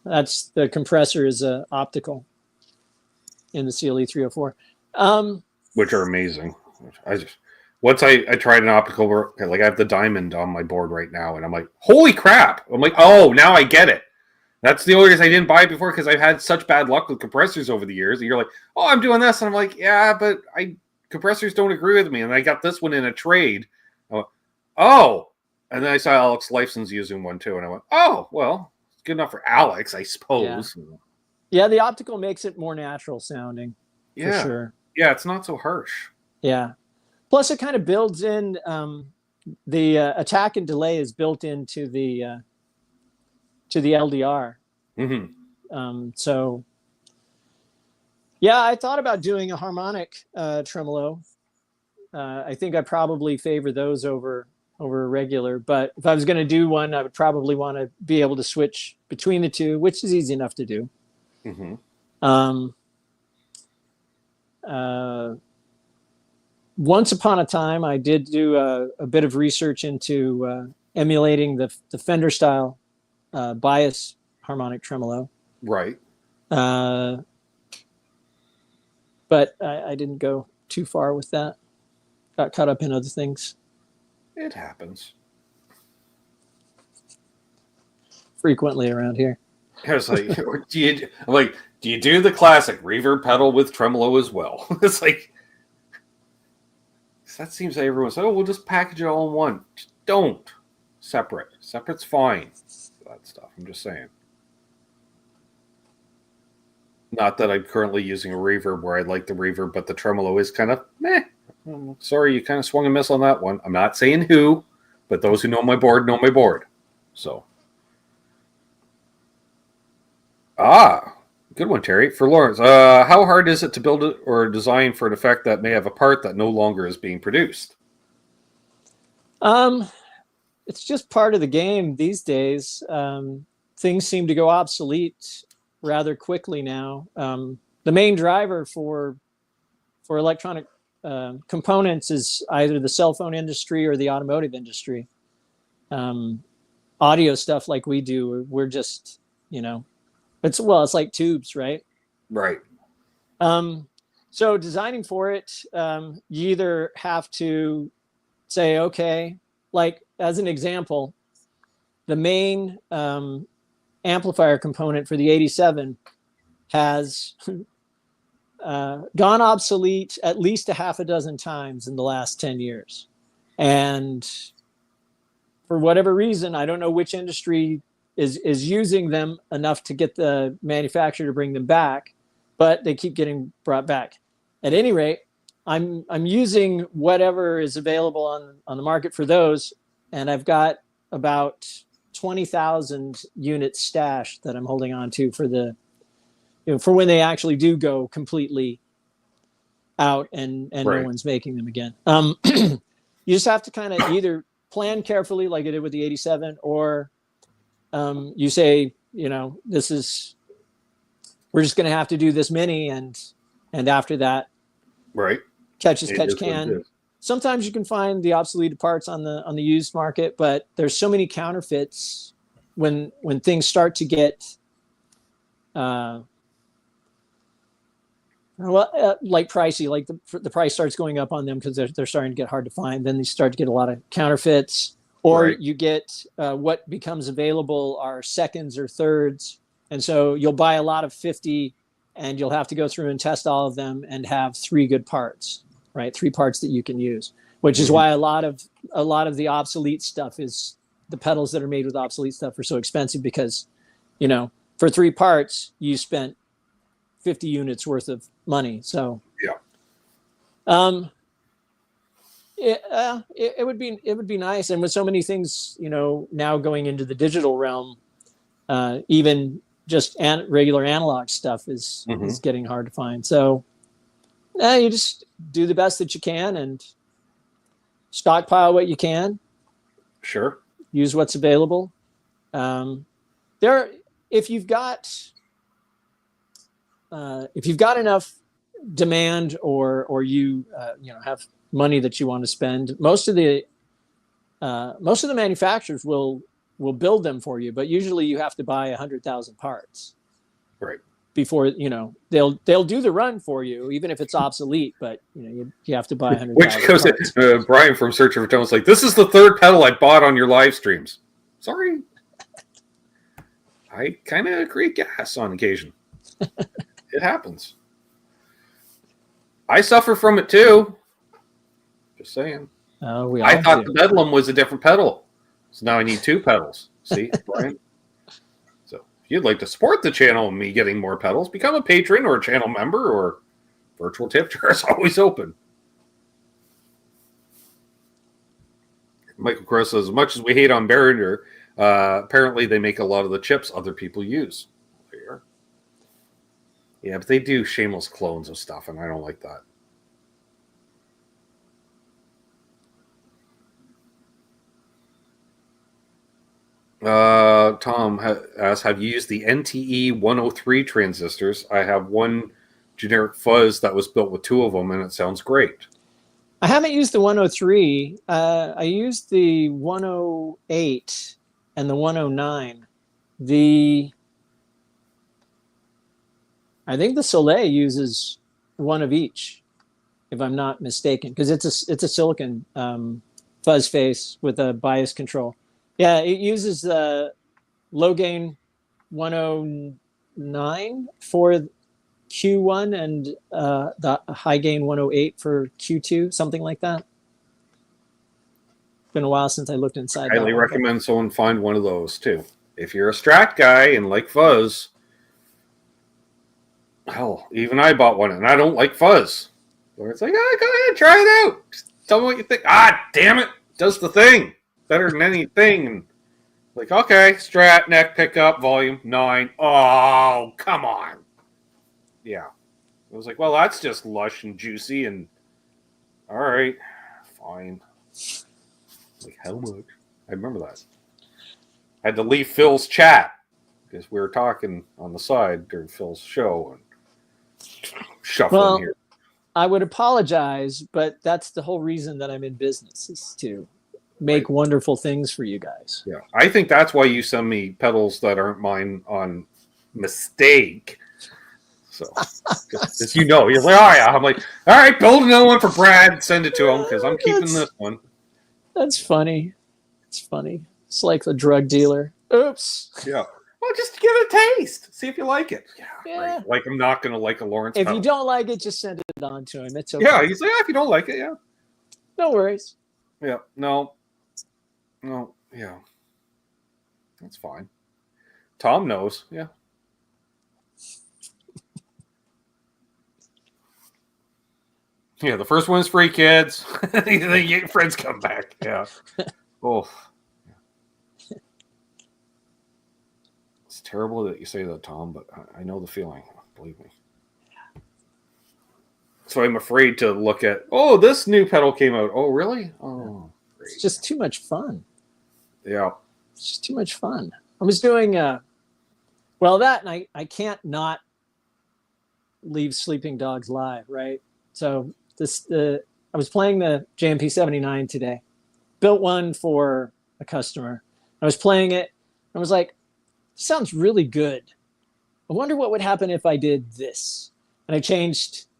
that's the compressor is optical in the CLE 304, which are amazing. Once I tried an optical, like I have the diamond on my board right now, and I'm like, holy crap! I'm like, oh, now I get it. That's the only reason I didn't buy it before, because I've had such bad luck with compressors over the years. And you're like, oh, I'm doing this, and I'm like, yeah, but compressors don't agree with me, and I got this one in a trade. I went, oh. And then I saw Alex Lifeson's using one too, and I went, "Oh, well, it's good enough for Alex, I suppose." Yeah, the optical makes it more natural sounding. Yeah, for sure. Yeah, it's not so harsh. Yeah, plus it kind of builds in the attack and delay is built into the LDR. Mm-hmm. So, yeah, I thought about doing a harmonic tremolo. I think I probably favor those over regular, but if I was going to do one, I would probably want to be able to switch between the two, which is easy enough to do. Mm-hmm. Once upon a time, I did do a bit of research into emulating the Fender style bias harmonic tremolo. Right. But I didn't go too far with that. Got caught up in other things. It happens frequently around here. I was like, do you do the classic reverb pedal with tremolo as well? It's like, that seems like everyone's like, oh, we'll just package it all in one. Just don't. Separate's fine. That stuff. I'm just saying. Not that I'm currently using a reverb where I like the reverb, but the tremolo is kind of meh. Sorry, you kind of swung and missed on that one. I'm not saying who, but those who know my board know my board. So. Good one, Terry. For Lawrence, how hard is it to build it or design for an effect that may have a part that no longer is being produced? It's just part of the game these days. Things seem to go obsolete rather quickly now. The main driver for electronic components is either the cell phone industry or the automotive industry. Audio stuff like we do, we're just, it's like tubes, right? Right. So designing for it, you either have to say, okay, like as an example, the main amplifier component for the 87 has gone obsolete at least a half a dozen times in the last 10 years. And for whatever reason, I don't know which industry is using them enough to get the manufacturer to bring them back, but they keep getting brought back. At any rate, I'm using whatever is available on the market for those, and I've got about 20,000 units stashed that I'm holding on to for the, for when they actually do go completely out and Right. no one's making them again. You just have to kind of either plan carefully like I did with the 87, or you say, we're just going to have to do this many, and after that, right, catch as catch can. Sometimes you can find the obsoleted parts on the used market, but there's so many counterfeits when things start to get like pricey, like the price starts going up on them because they're starting to get hard to find. Then they start to get a lot of counterfeits, or right. you get what becomes available are seconds or thirds. And so you'll buy a lot of 50 and you'll have to go through and test all of them and have 3 good parts, right? 3 parts that you can use, which is why a lot of the obsolete stuff is, the pedals that are made with obsolete stuff are so expensive, because, for 3 parts, you spent 50 units worth of money. So yeah, it would be nice. And with so many things, now going into the digital realm, even just regular analog stuff is getting hard to find. So you just do the best that you can and stockpile what you can. Sure. Use what's available. If you've got enough demand, or you have money that you want to spend, most of the manufacturers will build them for you, but usually you have to buy 100,000 parts, right, before they'll do the run for you, even if it's obsolete. But you have to buy 100,000 which goes parts. Brian from Search for Tones, like, this is the 3rd pedal I bought on your live streams. Sorry, I kind of create gas on occasion. It happens. I suffer from it too. Just saying. I thought the Bedlam was a different pedal, so now I need 2 pedals. See, Brian? So if you'd like to support the channel and me getting more pedals, become a patron or a channel member, or virtual tip jar is always open. Michael Cross says, as much as we hate on Behringer, apparently they make a lot of the chips other people use. Fair. Yeah, but they do shameless clones of stuff, and I don't like that. Tom asks, have you used the NTE 103 transistors? I have one generic fuzz that was built with 2 of them, and it sounds great. I haven't used the 103. I used the 108 and the 109. I think the Soleil uses one of each, if I'm not mistaken, because it's a silicon fuzz face with a bias control. Yeah, it uses the low gain 109 for Q1 and the high gain 108 for Q2, something like that. It's been a while since I looked inside. I highly recommend someone find one of those too. If you're a Strat guy and like fuzz, hell, even I bought one, and I don't like fuzz. Or it's like, go ahead, try it out. Just tell me what you think. Damn it, does the thing better than anything. And like, okay, Strat, neck, pickup, volume 9. Oh, come on. Yeah. I was like, well, that's just lush and juicy, and all right, fine. Like, how much? I remember that. I had to leave Phil's chat because we were talking on the side during Phil's show and shuffling here. I would apologize, but that's the whole reason that I'm in business, is to make wonderful things for you guys. Yeah, I think that's why you send me pedals that aren't mine on mistake. So, as you know, you're like, oh yeah. I'm like, all right, build another one for Brad, send it to him because I'm keeping this one. That's funny. It's funny. It's like the drug dealer. Oops. Yeah. Well, just give it a taste. See if you like it. Yeah. Right. Like I'm not going to like a Lawrence If pedal. you don't like it, just send it on to him. It's okay. Yeah, he's like, if you don't like it, yeah. No worries. Yeah, no, yeah. That's fine. Tom knows, yeah. Yeah, the first one's free, kids. Then your friends come back. Yeah. Oh. It's terrible that you say that, Tom, but I know the feeling. Believe me. So I'm afraid to look at, this new pedal came out. Oh, really? Oh, great. It's just too much fun. Yeah. It's just too much fun. I was doing, that, and I can't not leave Sleeping Dogs live, right? So I was playing the JMP 79 today. Built one for a customer. I was playing it. I was like, sounds really good. I wonder what would happen if I did this. And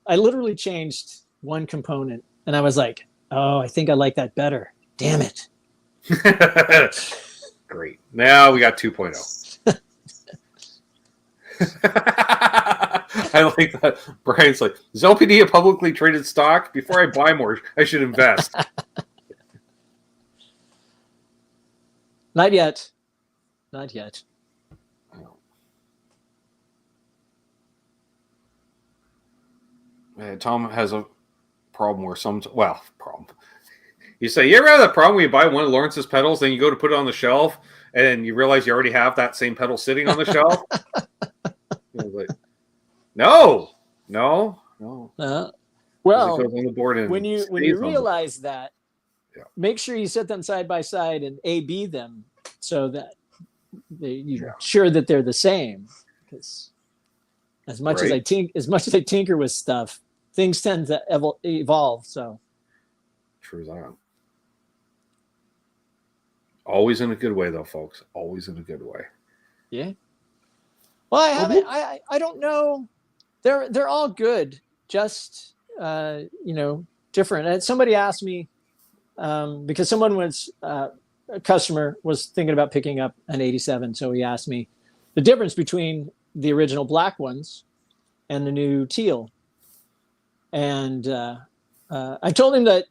I literally changed one component. And I was like, oh, I think I like that better. Damn it. Great. Now we got 2.0. I like that. Brian's like, is LPD a publicly traded stock? Before I buy more, I should invest. Not yet. Not yet. Tom has a problem where problem. You say, you ever have that problem when you buy one of Lawrence's pedals, then you go to put it on the shelf, and you realize you already have that same pedal sitting on the shelf? Like, no. Well, on the board when you realize that, make sure you set them side by side and A/B them so that you're sure that they're the same. Because as much as I tinker with stuff, things tend to evolve. So true that. Always in a good way, though, folks. Always in a good way. Yeah. Well, I don't know. They're all good. Just different. And somebody asked me because someone was a customer was thinking about picking up an 87, so he asked me the difference between the original black ones and the new teal. And I told him that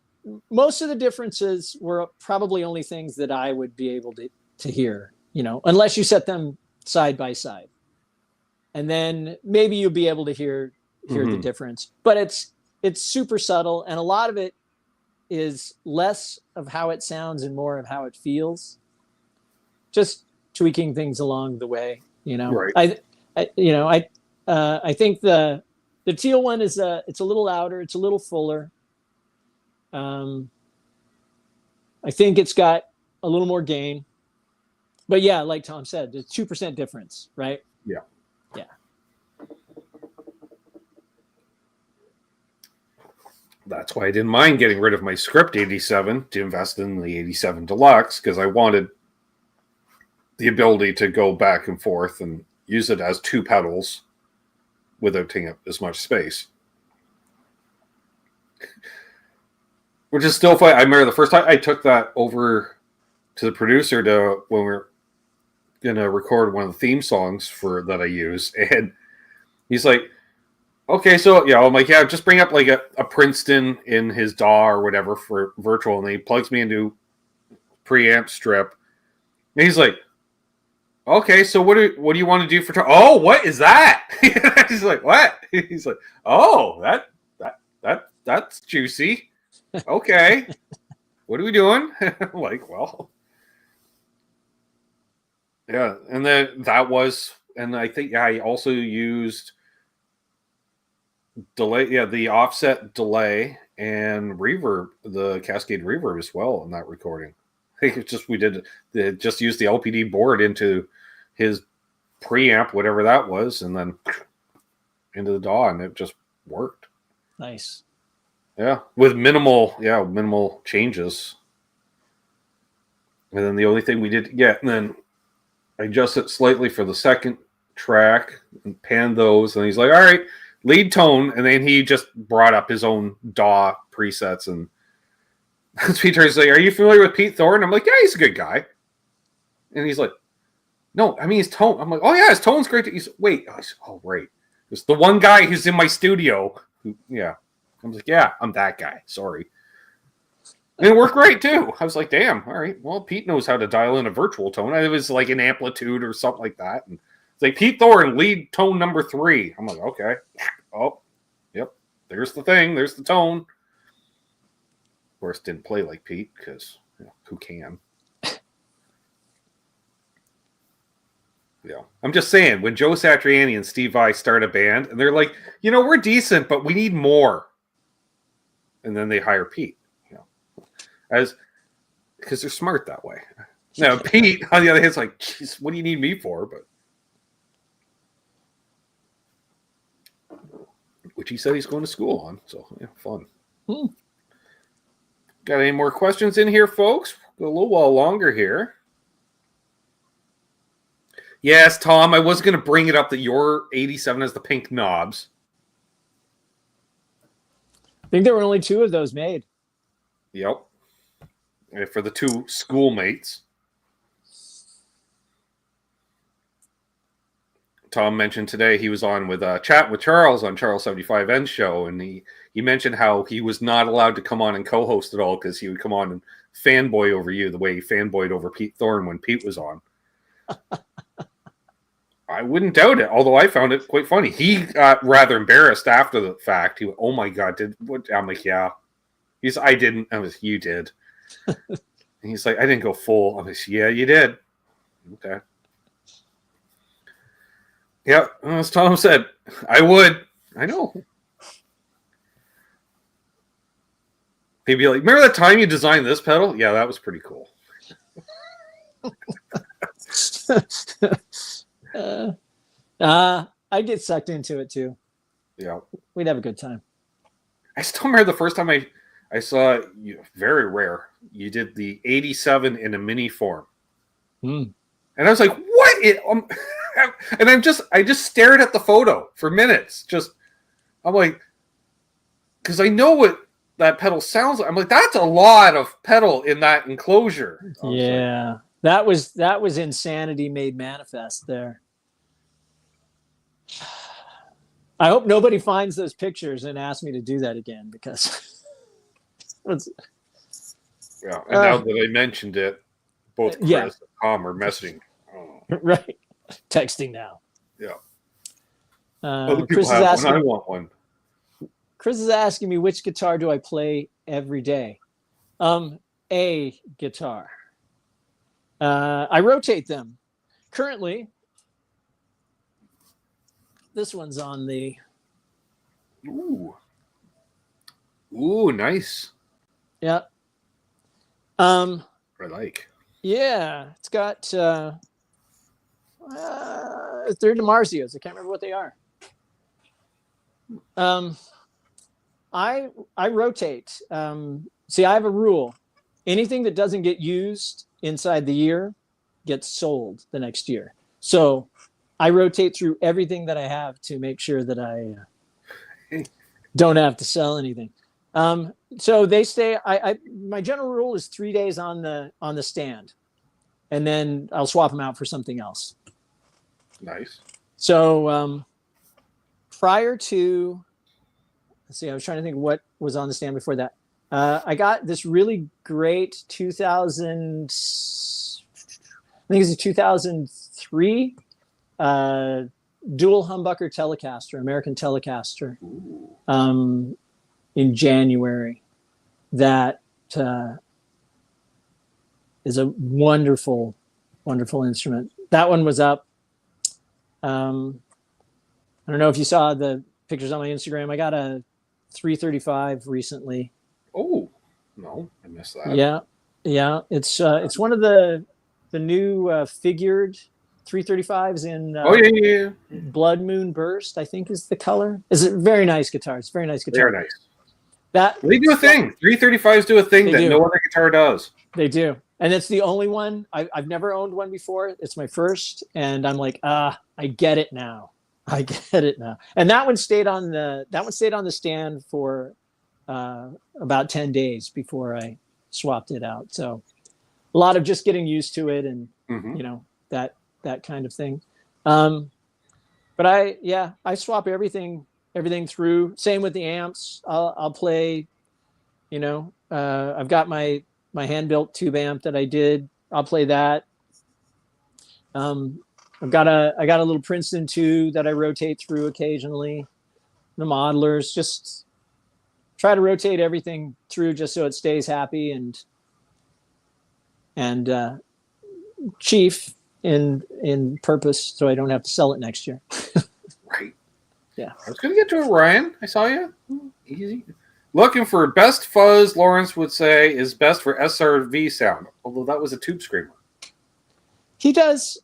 most of the differences were probably only things that I would be able to hear, unless you set them side by side. And then maybe you'll be able to hear the difference. But it's super subtle, and a lot of it is less of how it sounds and more of how it feels. Just tweaking things along the way, Right. I think the teal one is it's a little louder, it's a little fuller. I think it's got a little more gain. But yeah, like Tom said, there's 2% difference, right? Yeah. Yeah. That's why I didn't mind getting rid of my script 87 to invest in the 87 Deluxe, because I wanted the ability to go back and forth and use it as two pedals without taking up as much space. Which is still fun. I remember the first time I took that over to the producer when we were going to record one of the theme songs that I use. And he's like, okay, so, I'm like, just bring up like a Princeton in his DAW or whatever for virtual. And then he plugs me into preamp strip. And he's like, okay, so what do you want to do for? Oh, what is that? He's like, what? He's like, oh, that's juicy. Okay, what are we doing? I'm like, well, yeah, and then and I think I also used delay, the offset delay and reverb, the Cascade reverb as well in that recording. I think it's just just used the LPD board into his preamp, whatever that was, and then into the DAW, and it just worked. Nice. Yeah, with minimal changes. And then the only thing we did and then I adjusted slightly for the second track and panned those, and he's like, all right, lead tone, and then he just brought up his own DAW presets, and Peter's like, are you familiar with Pete Thorne? I'm like, yeah, he's a good guy. And he's like, No, I mean his tone. I'm like, oh yeah, his tone's great. He's wait, oh right, it's the one guy who's in my studio. Who, yeah, I was like, yeah, I'm that guy. Sorry, and it worked great too. I was like, damn, all right. Well, Pete knows how to dial in a virtual tone. It was like an amplitude or something like that. And it's like Pete Thorne, lead tone number 3. I'm like, okay. Oh, yep. There's the thing. There's the tone. Of course, didn't play like Pete because who can? I'm just saying, when Joe Satriani and Steve Vai start a band, and they're like, we're decent, but we need more. And then they hire Pete, because they're smart that way. Now, Pete, on the other hand, is like, geez, what do you need me for? But which he said he's going to school on, so fun. Got any more questions in here, folks? Go a little while longer here. Yes, Tom, I was going to bring it up that your 87 has the pink knobs. I think there were only 2 of those made. Yep. And for the 2 schoolmates. Tom mentioned today he was on with Chat with Charles on Charles 75N's show, and he mentioned how he was not allowed to come on and co-host at all because he would come on and fanboy over you the way he fanboyed over Pete Thorne when Pete was on. I wouldn't doubt it, although I found it quite funny. He got rather embarrassed after the fact. He went, oh my God, I'm like, yeah. I didn't. I was, you did. And he's like, I didn't go full. I was, yeah, you did. Okay. Yeah, as Tom said, I would. I know. He'd be like, remember that time you designed this pedal? Yeah, that was pretty cool. I get sucked into it too. Yeah. We'd have a good time. I still remember the first time I saw you, very rare. You did the 87 in a mini form. And I was like, what? And I just stared at the photo for minutes. I'm like, because I know what that pedal sounds like. I'm like, that's a lot of pedal in that enclosure. Yeah. Like, that was insanity made manifest there. I hope nobody finds those pictures and asks me to do that again, because yeah. And now that I mentioned it, both Chris and Tom are messaging. Right. Texting now. Yeah. Other people have one. I want one. Chris is asking me, which guitar do I play every day? A guitar. I rotate them. Currently, this one's on the... Ooh, nice. Yeah. I like. Yeah, it's got... they're DiMarzios. I can't remember what they are. I rotate. See, I have a rule. Anything that doesn't get used inside the year gets sold the next year. So I rotate through everything that I have to make sure that I don't have to sell anything. So they stay. My general rule is 3 days on the stand, and then I'll swap them out for something else. Nice. So prior to, let's see, I was trying to think what was on the stand before that. I got this really great 2000, I think it's a 2003 dual humbucker Telecaster, American Telecaster, in January. That is a wonderful, wonderful instrument. That one was up. I don't know if you saw the pictures on my Instagram. I got a 335 recently. Oh, no, I missed that. Yeah. It's one of the new figured 335s in Blood Moon Burst, I think is the color. It's a very nice guitar. It's a very nice guitar. Very nice. They do a thing. 335s do a thing that no other guitar does. They do. And it's the only one. I've never owned one before. It's my first. And I'm like, I get it now. And that one stayed on the stand for about 10 days before I swapped it out. So a lot of just getting used to it, and that that kind of thing. But I swap everything through. Same with the amps. I'll play, I've got my hand built tube amp that I did. I'll play that. I got a little Princeton 2 that I rotate through occasionally. The modelers, just try to rotate everything through just so it stays happy and chief in purpose, so I don't have to sell it next year. Right. Yeah. I was going to get to it, Ryan. I saw you. Easy. Looking for best fuzz, Lawrence would say, is best for SRV sound, although that was a tube screamer. He does.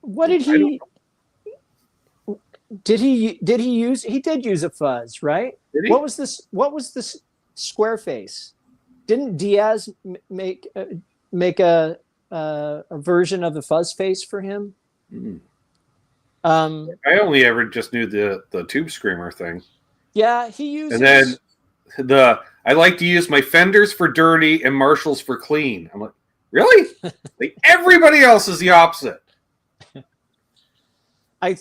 What did he? Did he use? He did use a fuzz, right? Did he? What was this? What was this square face? Didn't Diaz make a version of the fuzz face for him? Mm. I only ever just knew the tube screamer thing. Yeah, he used. And then I like to use my Fenders for dirty and Marshalls for clean. I'm like, really? Like everybody else is the opposite. The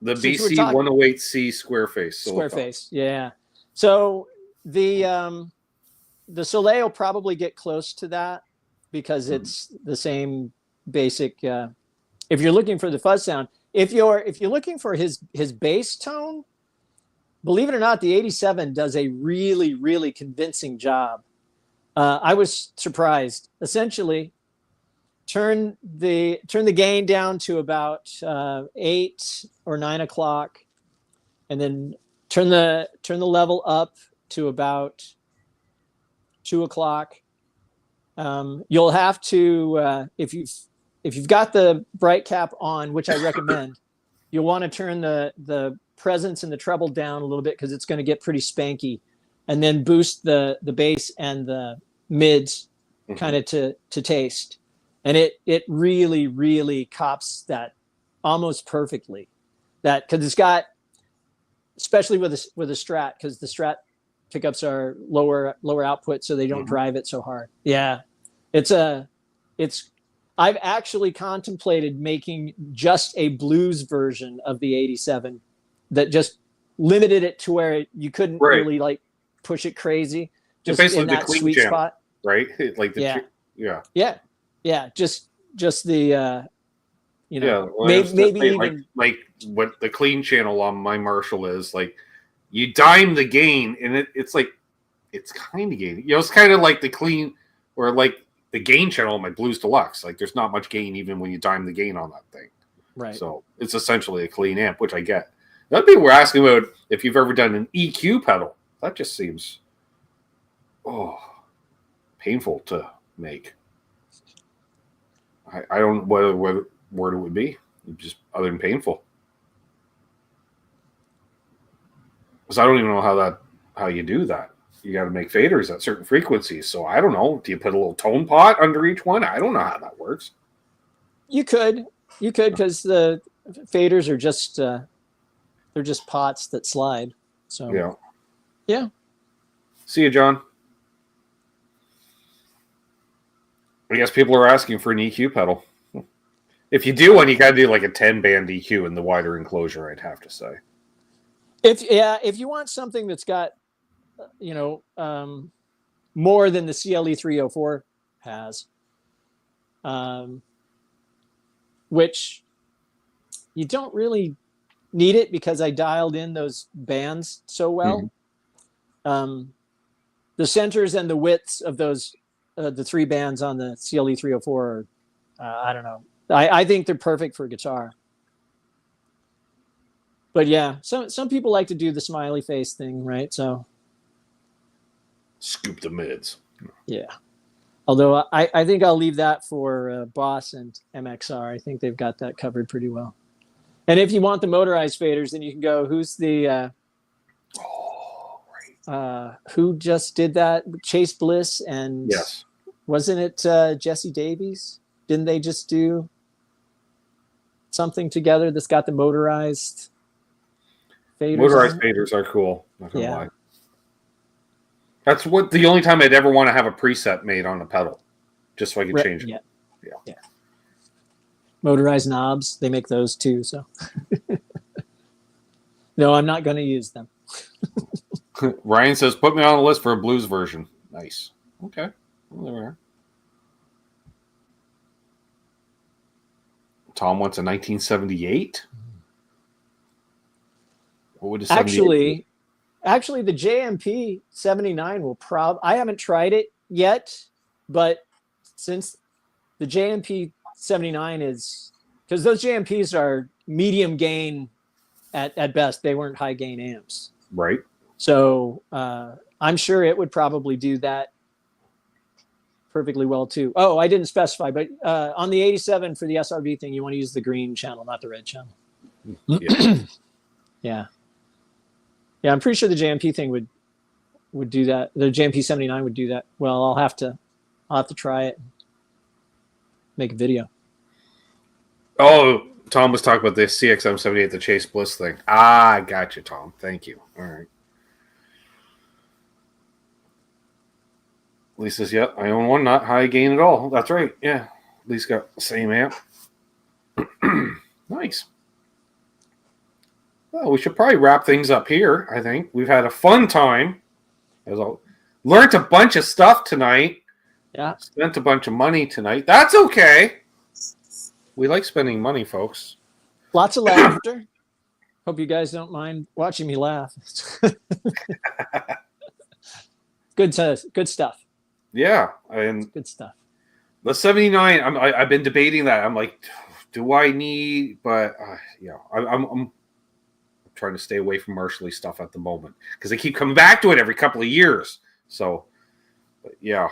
BC 108C square face. Square face, yeah. So the Soleil will probably get close to that because it's the same basic. If you're looking for the fuzz sound, if you're looking for his bass tone, believe it or not, the 87 does a really, really convincing job. I was surprised. Essentially, turn the gain down to about 8 or 9 o'clock, and then turn the level up to about 2 o'clock. You'll have to if you've got the bright cap on, which I recommend, you'll want to turn the presence and the treble down a little bit because it's going to get pretty spanky, and then boost the bass and the mids kind of to taste. And it really, really cops that almost perfectly. That because it's got, especially with a Strat, because the Strat pickups are lower output, so they don't drive it so hard. Yeah, I've actually contemplated making just a blues version of the 87 that just limited it to where you couldn't really like push it crazy, just basically in that the clean sweet channel, spot, right? Like the just the maybe even like what the clean channel on my Marshall is like. You dime the gain, and it's like it's kind of gain. It's kind of like the clean or like the gain channel on my Blues Deluxe. Like there's not much gain even when you dime the gain on that thing. Right. So it's essentially a clean amp, which I get. Other people were asking about if you've ever done an EQ pedal. That just seems painful to make. I don't know what word it would be. Just other than painful. Because I don't even know how you do that. You got to make faders at certain frequencies. So I don't know. Do you put a little tone pot under each one? I don't know how that works. You could because the faders are just they're just pots that slide. So yeah. See you, John. I guess people are asking for an EQ pedal. If you do one, you got to do like a 10-band EQ in the wider enclosure, I'd have to say. If you want something that's got, more than the CLE 304 has, which you don't really need it because I dialed in those bands so well. The centers and the widths of those, the 3 bands on the CLE 304 are, I don't know. I think they're perfect for guitar. But yeah, some people like to do the smiley face thing, right? So scoop the mids. Yeah. Although I think I'll leave that for Boss and MXR. I think they've got that covered pretty well. And if you want the motorized faders, then you can go, who's the who just did that? Chase Bliss and yes. Wasn't it Jesse Davies? Didn't they just do something together that's got the motorized faders? Motorized faders are cool. Not gonna lie. That's the only time I'd ever want to have a preset made on a pedal, just so I could change it. Yeah. motorized knobs. They make those too. So no, I'm not going to use them. Ryan says, put me on the list for a blues version. Nice. Okay. Well, there we are. Tom wants a 1978. What would a 78 Actually, the JMP 79 will I haven't tried it yet, but since the JMP 79 is, because those JMPs are medium gain at best, they weren't high gain amps. Right. So I'm sure it would probably do that perfectly well too. Oh, I didn't specify, but on the 87 for the SRV thing, you want to use the green channel, not the red channel. Yeah. Yeah. Yeah, I'm pretty sure the JMP thing would do that. The JMP 79 would do that. Well, I'll have to try it. Make a video. Oh, Tom was talking about the CXM 78, the Chase Bliss thing. Ah, I got you, Tom. Thank you. All right. Lee says, yep, I own one, not high gain at all. That's right. Yeah. Lee's got the same amp. Nice. Well, we should probably wrap things up here, I think. We've had a fun time. Learned a bunch of stuff tonight. Yeah. Spent a bunch of money tonight. That's okay. We like spending money, folks. Lots of laughter. Hope you guys don't mind watching me laugh. Good stuff. Yeah. And good stuff. the 79, I've been debating that. I'm like, do I need, but I'm trying to stay away from Marshally stuff at the moment because they keep coming back to it every couple of years. So, but yeah.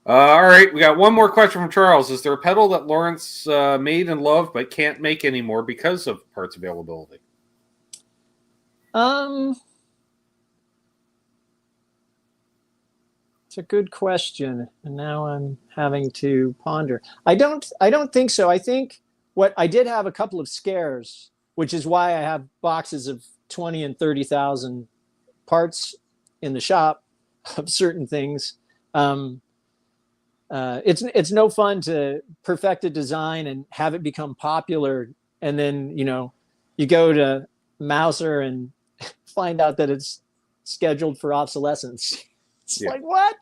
All right, we got one more question from Charles. Is there a pedal that Lawrence made and loved but can't make anymore because of parts availability? It's a good question, and now I'm having to ponder. I don't think so. I think what I did have a couple of scares, which is why I have boxes of 20 and 30,000 parts in the shop of certain things. It's no fun to perfect a design and have it become popular, and then you go to Mouser and find out that it's scheduled for obsolescence. It's like, what?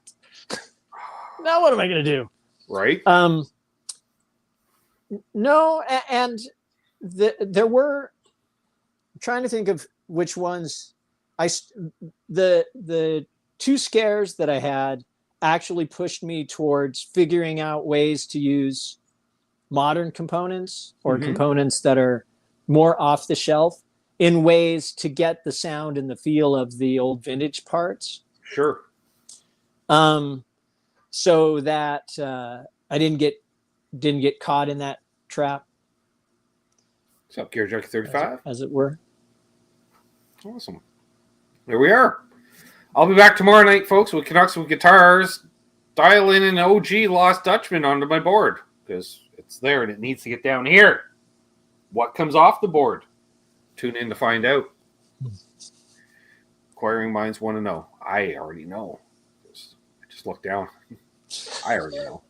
Now what am I going to do? Right. No, and there were. I'm trying to think of which ones. The two scares that I had actually pushed me towards figuring out ways to use modern components or components that are more off the shelf in ways to get the sound and the feel of the old vintage parts. Sure. So that I didn't get caught in that trap. What's up, Gear Junkie 35? As it were. Awesome. There we are. I'll be back tomorrow night, folks, with Canucks with guitars. Dial in an OG Lost Dutchman onto my board because it's there and it needs to get down here. What comes off the board? Tune in to find out. Acquiring minds want to know. I already know. I just look down. I already know.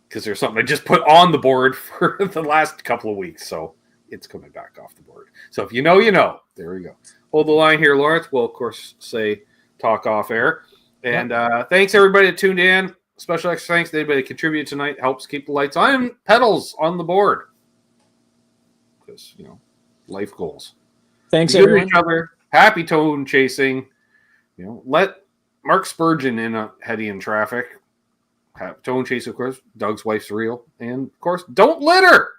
Because there's something I just put on the board for the last couple of weeks, so it's coming back off the board. So if you know, you know. There we go. Hold the line here, Lawrence. We'll, of course, say talk off air. And thanks, everybody that tuned in. Special extra thanks to anybody that contributed tonight. Helps keep the lights on. Pedals on the board. Because, life goals. Thanks, everyone. Each other. Happy tone chasing. Let Mark Spurgeon in a heady in traffic. Tone chase, of course. Doug's wife's real. And, of course, don't litter.